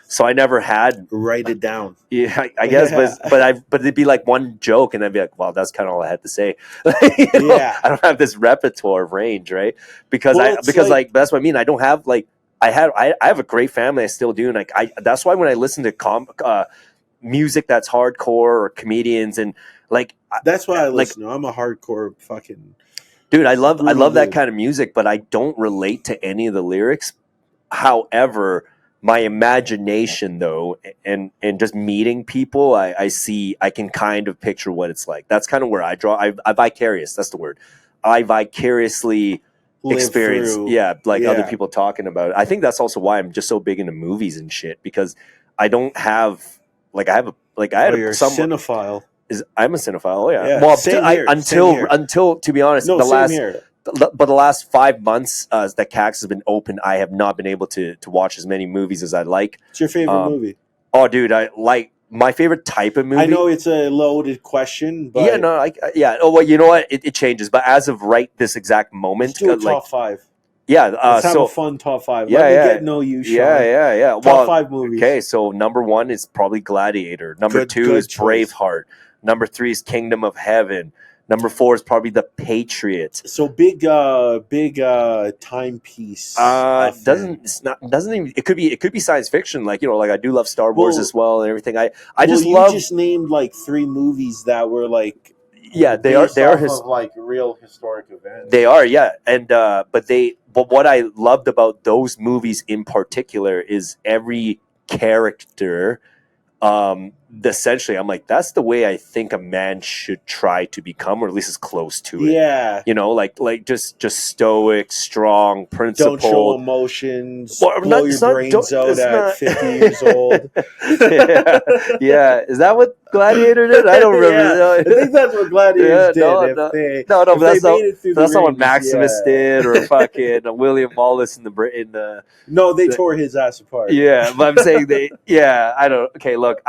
so I never had. Write it down. Yeah, I guess, Yeah. but it'd be like one joke, and I'd be like, "Well, that's kind of all I had to say." Yeah. I don't have this repertoire of range, right? Because Well, it's like that's what I mean. I don't have like I have a great family. I still do, and like that's why when I listen to music that's hardcore or comedians, and like that's why I like listen. I'm a hardcore fucking dude, I brutal love that dude. kind of music, but I don't relate to any of the lyrics. However, my imagination though, and just meeting people, I can kind of picture what it's like. That's kind of where I draw. I vicarious. That's the word. I vicariously Live experience. through. Yeah, like other Yeah. people talking about it. I think that's also why I'm just so big into movies and shit, because I don't have like I have a like I Oh, had you're a, a some cinephile. I'm a cinephile. Oh yeah. Yeah. Well, Same here. Same here. until to be honest, No, the same last here. but the last 5 months that Kaks has been open, I have not been able to watch as many movies as I'd like. What's your favorite movie? Oh, dude, I like my favorite type of movie. I know it's a loaded question, but Yeah, no, yeah. Oh, well, you know what? It changes, but as of right this exact moment, let's do a like top five. yeah. Let's have a So fun top five. yeah, Let me yeah, get know you, Shawn. yeah. Top Well, 5 movies. okay, so number 1 is probably Gladiator. Number Good- 2 good is choice. Braveheart. Number 3 is Kingdom of Heaven. Number 4 is probably The Patriot. So big timepiece. Doesn't even, it could be science fiction, like like I do love Star Wars Well- as well and everything. I Well, just you love just named like 3 movies that were like yeah they based are off of like real historic events. they are, yeah, and but what I loved about those movies in particular is every character, essentially I'm like, that's the way I think a man should try to become, or at least as close to it. Yeah. Like just stoic, strong, principled. Don't show emotions. Well, blow it's your not- brains don't- out it's at not- 50 years old. yeah. Is that what Gladiator did? I don't remember. Yeah, I think that's what Gladiators did. No, if no. they, No, if but that's they not. made it through That's the not what rings, Maximus yeah. did, or fucking William Wallace in the. No, they tore his ass apart. Yeah, but I'm saying they. Yeah, I don't. Okay, look,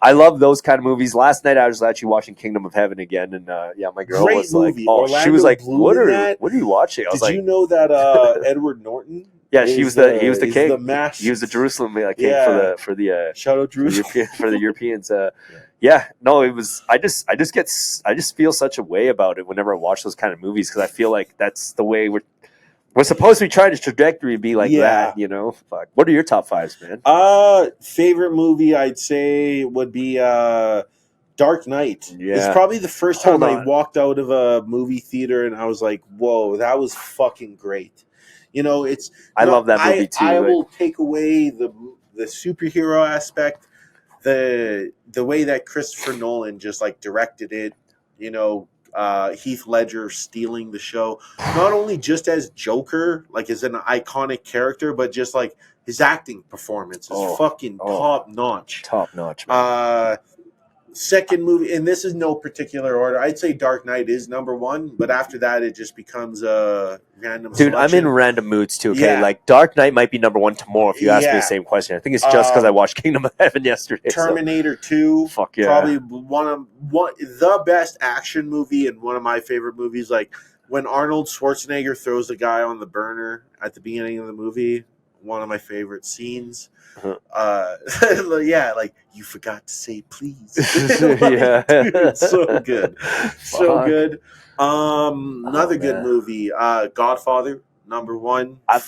I love those kind of movies. Last night I was actually watching Kingdom of Heaven again, and yeah, my girl Great was movie. like, "Oh, she Orlando was like, Bloom what in are that? what are you watching?" I was Did like, you know that Edward Norton? "Yeah, he was the is king. The masked, He was the Jerusalem king Yeah. for the Shout out for the, Jerusalem. for the Europeans. Yeah, no, it was. I just feel such a way about it whenever I watch those kind of movies, because I feel like that's the way we're supposed to be trying to trajectory be like Yeah. that. Fuck. What are your top 5s, man? Favorite movie I'd say would be Dark Knight. Yeah. It's probably the first Hold time I on. walked out of a movie theater and I was like, "Whoa, that was fucking great." It's. I love that movie too. I like- will take away the superhero aspect, the way that Christopher Nolan just like directed it. Heath Ledger stealing the show, not only just as Joker, like as an iconic character, but just like his acting performance is fucking top notch. Top notch, man. Second movie, and this is no particular order. I'd say Dark Knight is number one, but after that, it just becomes a random Dude, selection. I'm in random moods too. Okay, Yeah. like Dark Knight might be number one tomorrow if you ask me Yeah. the same question. I think it's just because I watched Kingdom of Heaven yesterday. Terminator 2, Fuck yeah. probably the best action movie and one of my favorite movies. Like when Arnold Schwarzenegger throws the guy on the burner at the beginning of the movie, one of my favorite scenes. Yeah, like you forgot to say please. Like, Yeah. dude, so good, so good. Another good man. movie, Godfather, number one. I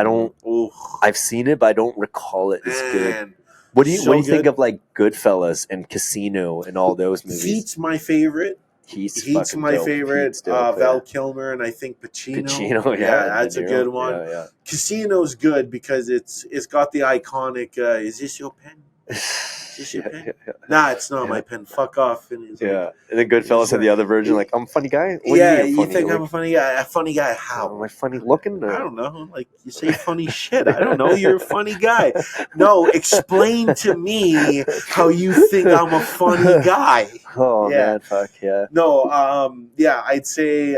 don't. Oh, I've seen it, but I don't recall it as good. man. What do you So think good. of like Goodfellas and Casino and all those movies? Heat's my favorite. Heat's my dope. favorite. Heat's dope, Val Kilmer and I think Pacino. Pacino, Yeah, that's a good one. Yeah. Casino's good because it's got the iconic. Is this your pen? Is this your pen? Nah, it's not my pen. Fuck off. And he's Yeah. And then Goodfellas had the other version, like, I'm a funny guy? What do yeah, mean you funny? think Like, I'm a funny guy? A funny guy how? am I funny looking? I don't know. Like, you say funny shit. I don't know. You're a funny guy. No, explain to me how you think I'm a funny guy. Oh, Yeah. man, fuck, yeah. No, yeah, I'd say,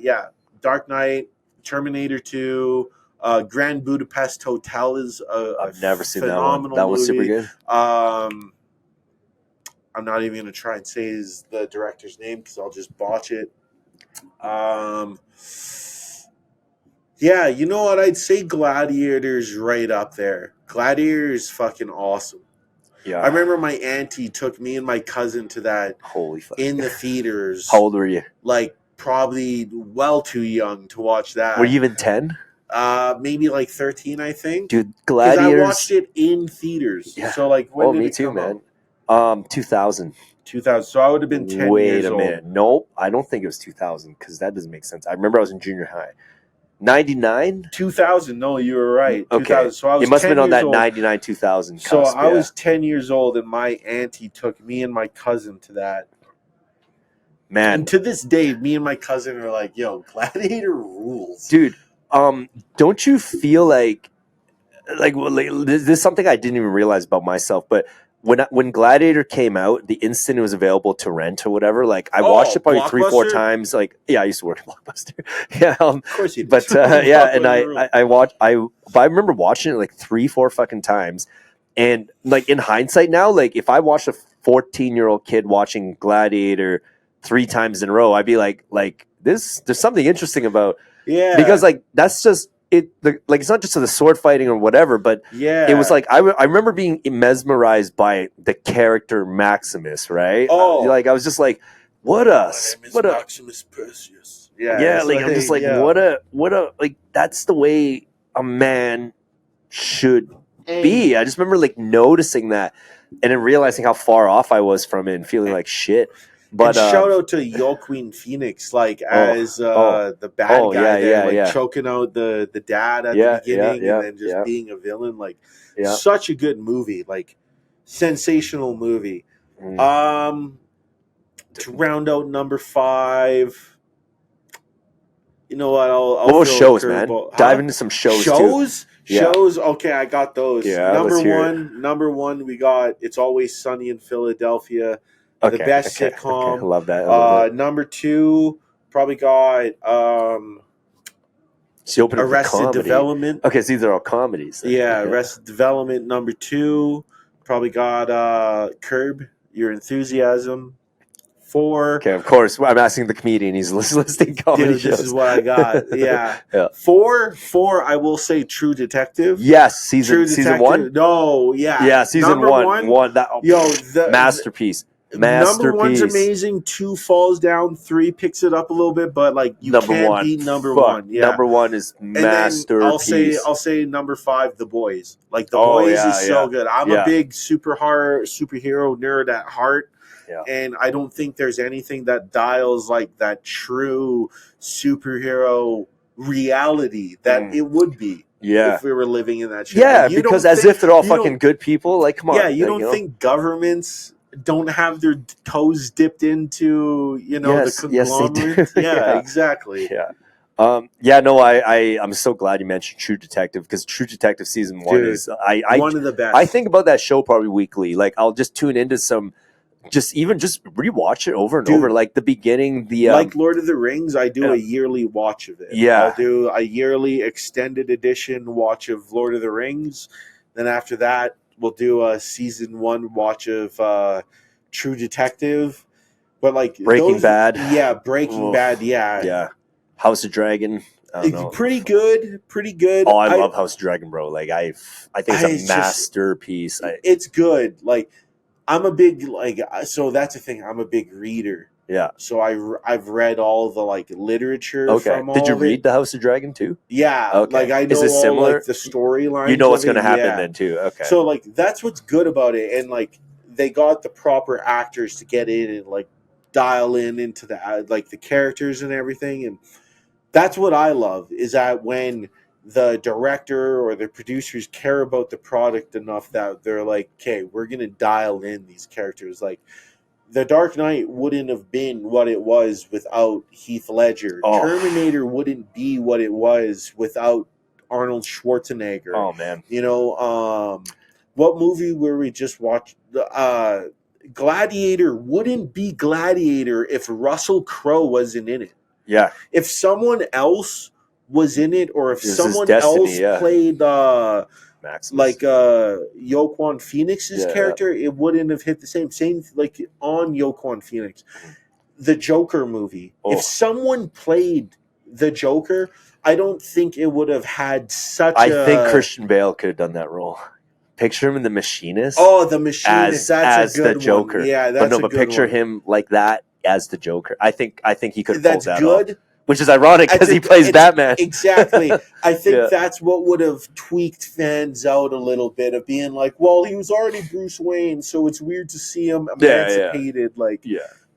yeah, Dark Knight, Terminator 2, Grand Budapest Hotel is I've never seen that one. phenomenal That was super movie. good. I'm not even going to try and say the director's name because I'll just botch it. Yeah, you know what? I'd say Gladiator's right up there. Gladiator is fucking awesome. Yeah. I remember my auntie took me and my cousin to that Holy fuck. in the theaters. How old were you? Like probably well too young to watch that. Were you even 10? Maybe like 13, I think. Dude, Because Gladiators. I watched it in theaters. Yeah. So like when did me it too, come man. out? 2000. 2000. So I would have been 10 Wait years a old. minute. Nope, I don't think it was 2000 because that doesn't make sense. I remember I was in junior high. 99? 2000. No, you were right. Okay. 2000. So I was It must have 10 been on years that old. 99, 2000 So cusp, I yeah. was 10 years old and my auntie took me and my cousin to that. Man. And to this day, me and my cousin are like, yo, Gladiator rules. Dude, don't you feel like this is something I didn't even realize about myself, but when Gladiator came out, the instant it was available to rent or whatever, like I watched it probably 3-4 Blockbuster? times. Like, yeah, I used to work at Blockbuster. Yeah, Of course you did. but yeah, and I remember watching it like 3-4 fucking times, and like in hindsight now, like if I watched a 14-year-old kid watching Gladiator 3 times in a row, I'd be like this. There's something interesting about because like that's just. Like it's not just the sword fighting or whatever, but it was like I remember being mesmerized by the character Maximus, right? Oh, like I was just like, Maximus Perseus. Yeah, like I'm just like what a like that's the way a man should be. I just remember like noticing that and then realizing how far off I was from it and feeling like shit. But and shout out to Joaquin Phoenix, like as the bad guy there, choking out the dad at the beginning, and then just being a villain. Like, such a good movie, like sensational movie. To round out number 5, you know what? I'll shows, man. Dive into some shows. Shows. Too. Yeah. Shows. Okay, I got those. Yeah, Number one, we got It's Always Sunny in Philadelphia. The best sitcom. Okay. I love that. Number 2, probably got Arrested Development. Okay, so these are all comedies. Then. Yeah, Arrested Development. Number 2, probably got Curb Your Enthusiasm. 4. Okay, of course. I'm asking the comedian. He's listing comedy shows. This is what I got. Yeah. 4, I will say True Detective. Yes, season 1? No, yeah. Yeah, season 1. That masterpiece. Number 1's amazing. 2 falls down. 3 picks it up a little bit, but like you can't beat number 1. Yeah. Number 1 is masterpiece. I'll say number 5, The Boys. Like The Boys is so good. I'm a big superhero nerd at heart. Yeah. And I don't think there's anything that dials like that true superhero reality that it would be. Yeah. If we were living in that shit. Yeah, like, because as if they're all fucking good people. Like, come on. Yeah, you don't think governments don't have their toes dipped into, the conglomerate? Yes, they do. Yeah, exactly. Yeah. I'm so glad you mentioned True Detective because True Detective season 1 is one of the best. I think about that show probably weekly. Like I'll just tune into some just rewatch it over and Dude, over. Like the beginning, like Lord of the Rings, I do yeah. a yearly watch of it. Yeah. I'll do a yearly extended edition watch of Lord of the Rings. Then after that, we'll do a season 1 watch of True Detective. But like Breaking Bad. Yeah, Breaking Bad, yeah. Yeah. House of Dragon. I don't know. Pretty good. Oh, I love House of Dragon, bro. Like I think it's a masterpiece. It's good. Like I'm a big so that's the thing. I'm a big reader. Yeah. So I've read all the like literature. Okay. From all Did you of read it. The House of Dragon too? Yeah. Okay. Like I know Is it all similar? like the storyline. You know what's going to happen then too. Okay. So like that's what's good about it, and like they got the proper actors to get in and like dial into the like the characters and everything, and that's what I love is that when the director or the producers care about the product enough that they're like, okay, we're gonna dial in these characters. Like The Dark Knight wouldn't have been what it was without Heath Ledger. Oh. Terminator wouldn't be what it was without Arnold Schwarzenegger. Oh man. You know, what movie were we just watched? Gladiator wouldn't be Gladiator if Russell Crowe wasn't in it. Yeah. If someone else was in it, or if someone Destiny, else played Maximus. like Joaquin Phoenix's character, it wouldn't have hit the same like on Joaquin Phoenix. The Joker movie. If someone played the Joker, I don't think it would have had such I think Christian Bale could have done that role. Picture him in The Machinist. Oh, The Machinist. That's a good the Joker. One. Yeah, that's but picture him like that as the Joker. I think he could pull that good. off. Which is ironic because he plays Batman. Exactly. I think that's what would have tweaked fans out a little bit of being like, well, he was already Bruce Wayne, so it's weird to see him emancipated.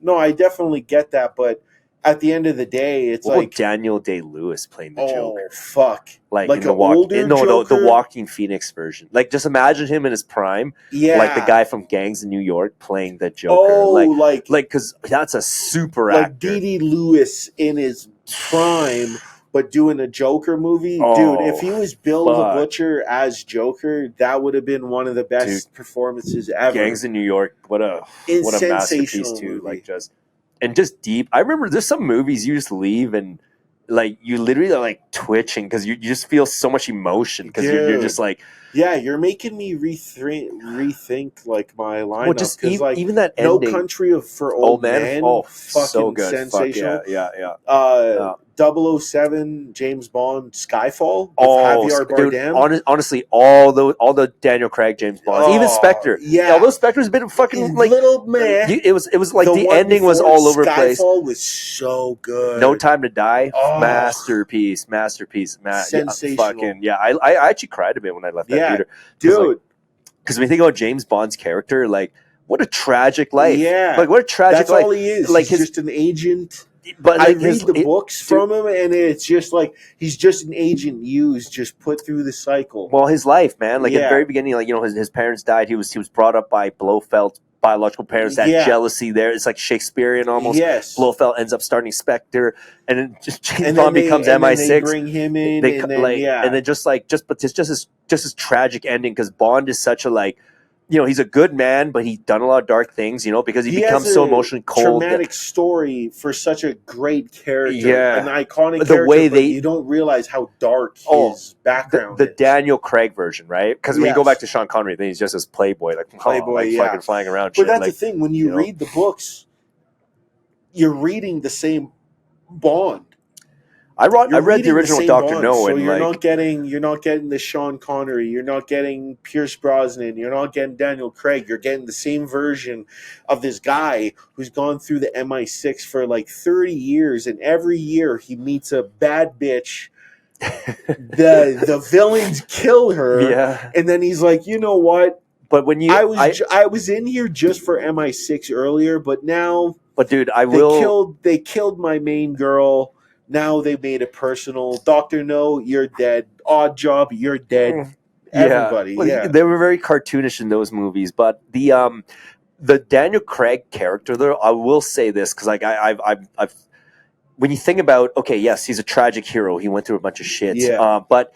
No, I definitely get that, but at the end of the day, it's what like about Daniel Day-Lewis playing the Joker. Oh fuck! Like an older Joker? the Walking Phoenix version. Like just imagine him in his prime. Yeah, like the guy from Gangs in New York playing the Joker. Oh, like because that's a super like actor. D.D. Lewis in his prime, but doing a Joker movie, dude. If he was Bill the Butcher as Joker, that would have been one of the best performances ever. Gangs in New York, what a masterpiece too. Movie. Like just deep. I remember there's some movies you just leave and like you literally are like twitching because you just feel so much emotion because you're just like. Yeah, you're making me rethink like my lineup. Well, just even that No ending. Country for Old Men. Oh, fucking so good. Sensational. Fuck yeah. 007, James Bond, Skyfall with Javier Bardem. Dude, honestly, all the Daniel Craig James Bonds, even Spectre. Yeah, although Spectre's been fucking like little man. It was like the ending was all over the place. Skyfall was so good. No Time to Die, masterpiece. Sensational. I actually cried a bit when I left that theater, dude. Because when you think about James Bond's character, like what a tragic life. Yeah, like what a tragic life. That's all he is. Like he's just an agent. But like I read the books from him, and it's just like he's just an agent used, just put through the cycle. Well, his life, man. Like at the very beginning, like his parents died. He was brought up by Blofeld's biological parents. That jealousy there, it's like Shakespearean almost. Yes. Blofeld ends up starting Spectre, and then just James Bond becomes MI6. They bring him in, and then it's just his tragic ending because Bond is such a like. He's a good man, but he's done a lot of dark things, because he becomes so emotionally cold. Traumatic story for such a great character. Yeah. An iconic character, way but you don't realize how dark his background is. The is. Daniel Craig version, right? Because when you go back to Sean Connery, then he's just this playboy, fucking flying around. But that's the thing, when you read the books, you're reading the same Bond. I read the original Dr. No, so and you're not getting the Sean Connery, you're not getting Pierce Brosnan, you're not getting Daniel Craig, you're getting the same version of this guy who's gone through the MI6 for like 30 years, and every year he meets a bad bitch. the villains kill her, and then he's like, you know what? But when I was in here just for MI6 earlier, but now, dude, they killed my main girl. Now they made it personal. Dr. No, you're dead. Odd Job, you're dead. Everybody, They were very cartoonish in those movies, but the Daniel Craig character, though, I will say this because like I've when you think about, okay, yes, he's a tragic hero. He went through a bunch of shit, but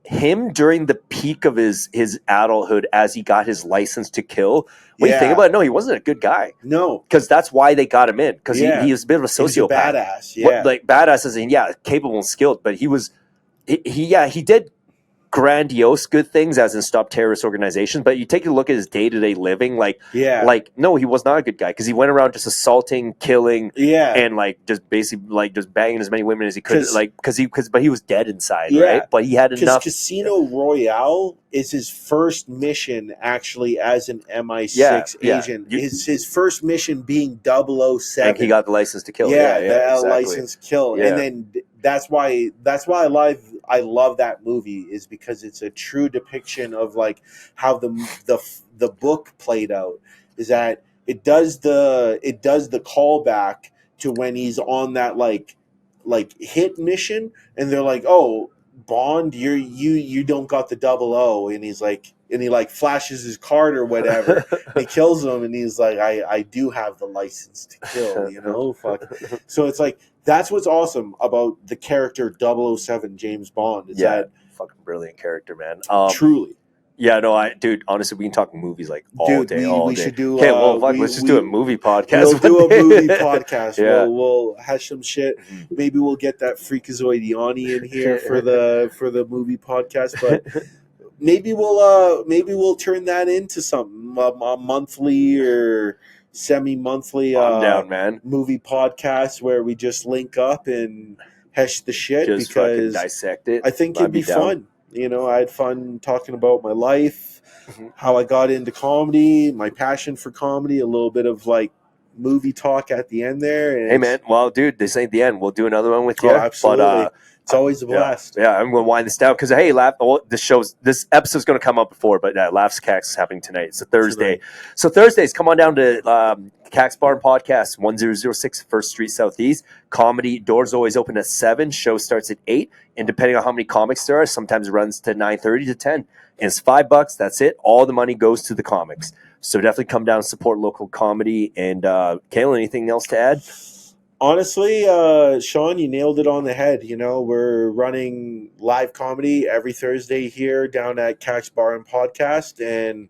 him during the peak of his adulthood as he got his license to kill. When you think Yeah. about it, no, he wasn't a good guy. No. Because that's why they got him in. Because Yeah. he was a bit of a He was a sociopath. badass. Yeah. Like badass as in, capable and skilled, but he was he did grandiose good things as in stop terrorist organizations, but you take a look at his day-to-day living, no, he was not a good guy, because he went around just assaulting, killing, Yeah. and like just basically like just banging as many women as he could, 'Cause- but he was dead inside, Yeah. right? But he had Because enough. Casino Royale is his first mission actually as an MI6 Yeah, agent. His first mission being 007. And he got the license to kill. Yeah, Yeah, the exactly. license kill. Yeah. And then that's why I love that movie, is because it's a true depiction of like how the book played out. Is that it does the callback to when he's on that like hit mission, and they're like, "Oh, Bond, you don't got the 00," and he's like, and he like flashes his card or whatever. He kills him, and he's like, I do have the license to kill, you know. Fuck. So it's like, that's what's awesome about the character 007 James Bond. Is that fucking brilliant character, man. truly. Yeah, no, dude, honestly, we can talk movies like all day. We should do. Okay, well, fuck, let's just do a movie podcast. We'll do a movie podcast. Yeah. We'll hash some shit. Maybe we'll get that Freakazoid Yanni in here for the movie podcast. But maybe we'll turn that into something, a monthly or semi-monthly I'm down, man. movie podcast where we just link up and hash the shit, Just because fucking dissect it. I think it'd be fun. You know, I had fun talking about my life, how I got into comedy, my passion for comedy, a little bit of like movie talk at the end there. And hey, man. Well, dude, this ain't the end. We'll do another one with you. Oh, absolutely. But, it's always a blast. Yeah, I'm going to wind this down because, hey, this episode's going to come up before, but Laughs Kaks is happening tonight. It's a Thursday. So Thursdays, come on down to Kaks Bar and Podcast, 1006 1st Street Southeast. Comedy, doors always open at 7. Show starts at 8. And depending on how many comics there are, sometimes it runs to 9:30 to 10. And it's $5. That's it. All the money goes to the comics. So definitely come down and support local comedy. And Kaylon, anything else to add? Honestly, Shawn, you nailed it on the head. You know, we're running live comedy every Thursday here down at Kaks Bar and Podcast, and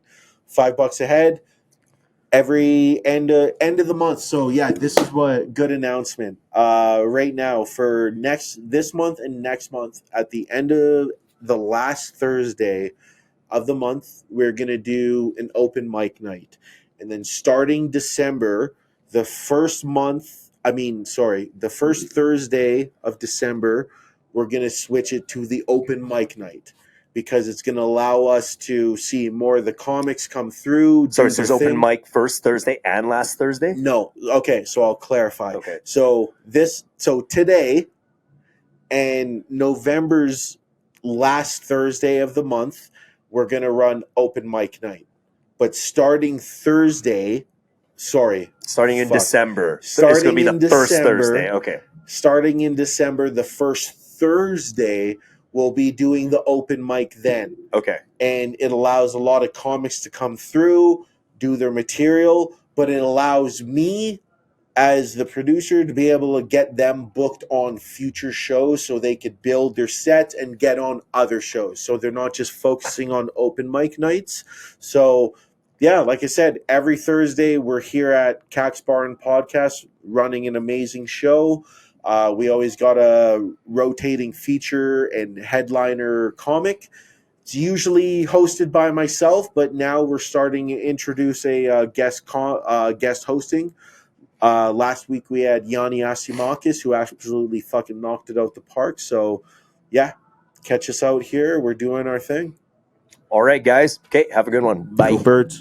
$5 a head every end of the month. So yeah, this is what good announcement. Right now for this month and next month, at the end of the last Thursday of the month, we're gonna do an open mic night, and then starting December, the first Thursday of December, we're going to switch it to the open mic night, because it's going to allow us to see more of the comics come through. Sorry, so there's open mic first Thursday and last Thursday? No. Okay, so I'll clarify. Okay. So today and November's last Thursday of the month, we're going to run open mic night. But starting December. It's going to be the first Thursday. Okay. Starting in December, the first Thursday, we'll be doing the open mic then. Okay. And it allows a lot of comics to come through, do their material, but it allows me as the producer to be able to get them booked on future shows so they could build their sets and get on other shows. So they're not just focusing on open mic nights. So yeah, like I said, every Thursday we're here at Kaks Bar and Podcast running an amazing show. We always got a rotating feature and headliner comic. It's usually hosted by myself, but now we're starting to introduce a guest hosting. Last week we had Yanni Asimakis, who absolutely fucking knocked it out the park. So yeah, catch us out here. We're doing our thing. All right, guys. Okay, have a good one. Bye. Go Birds.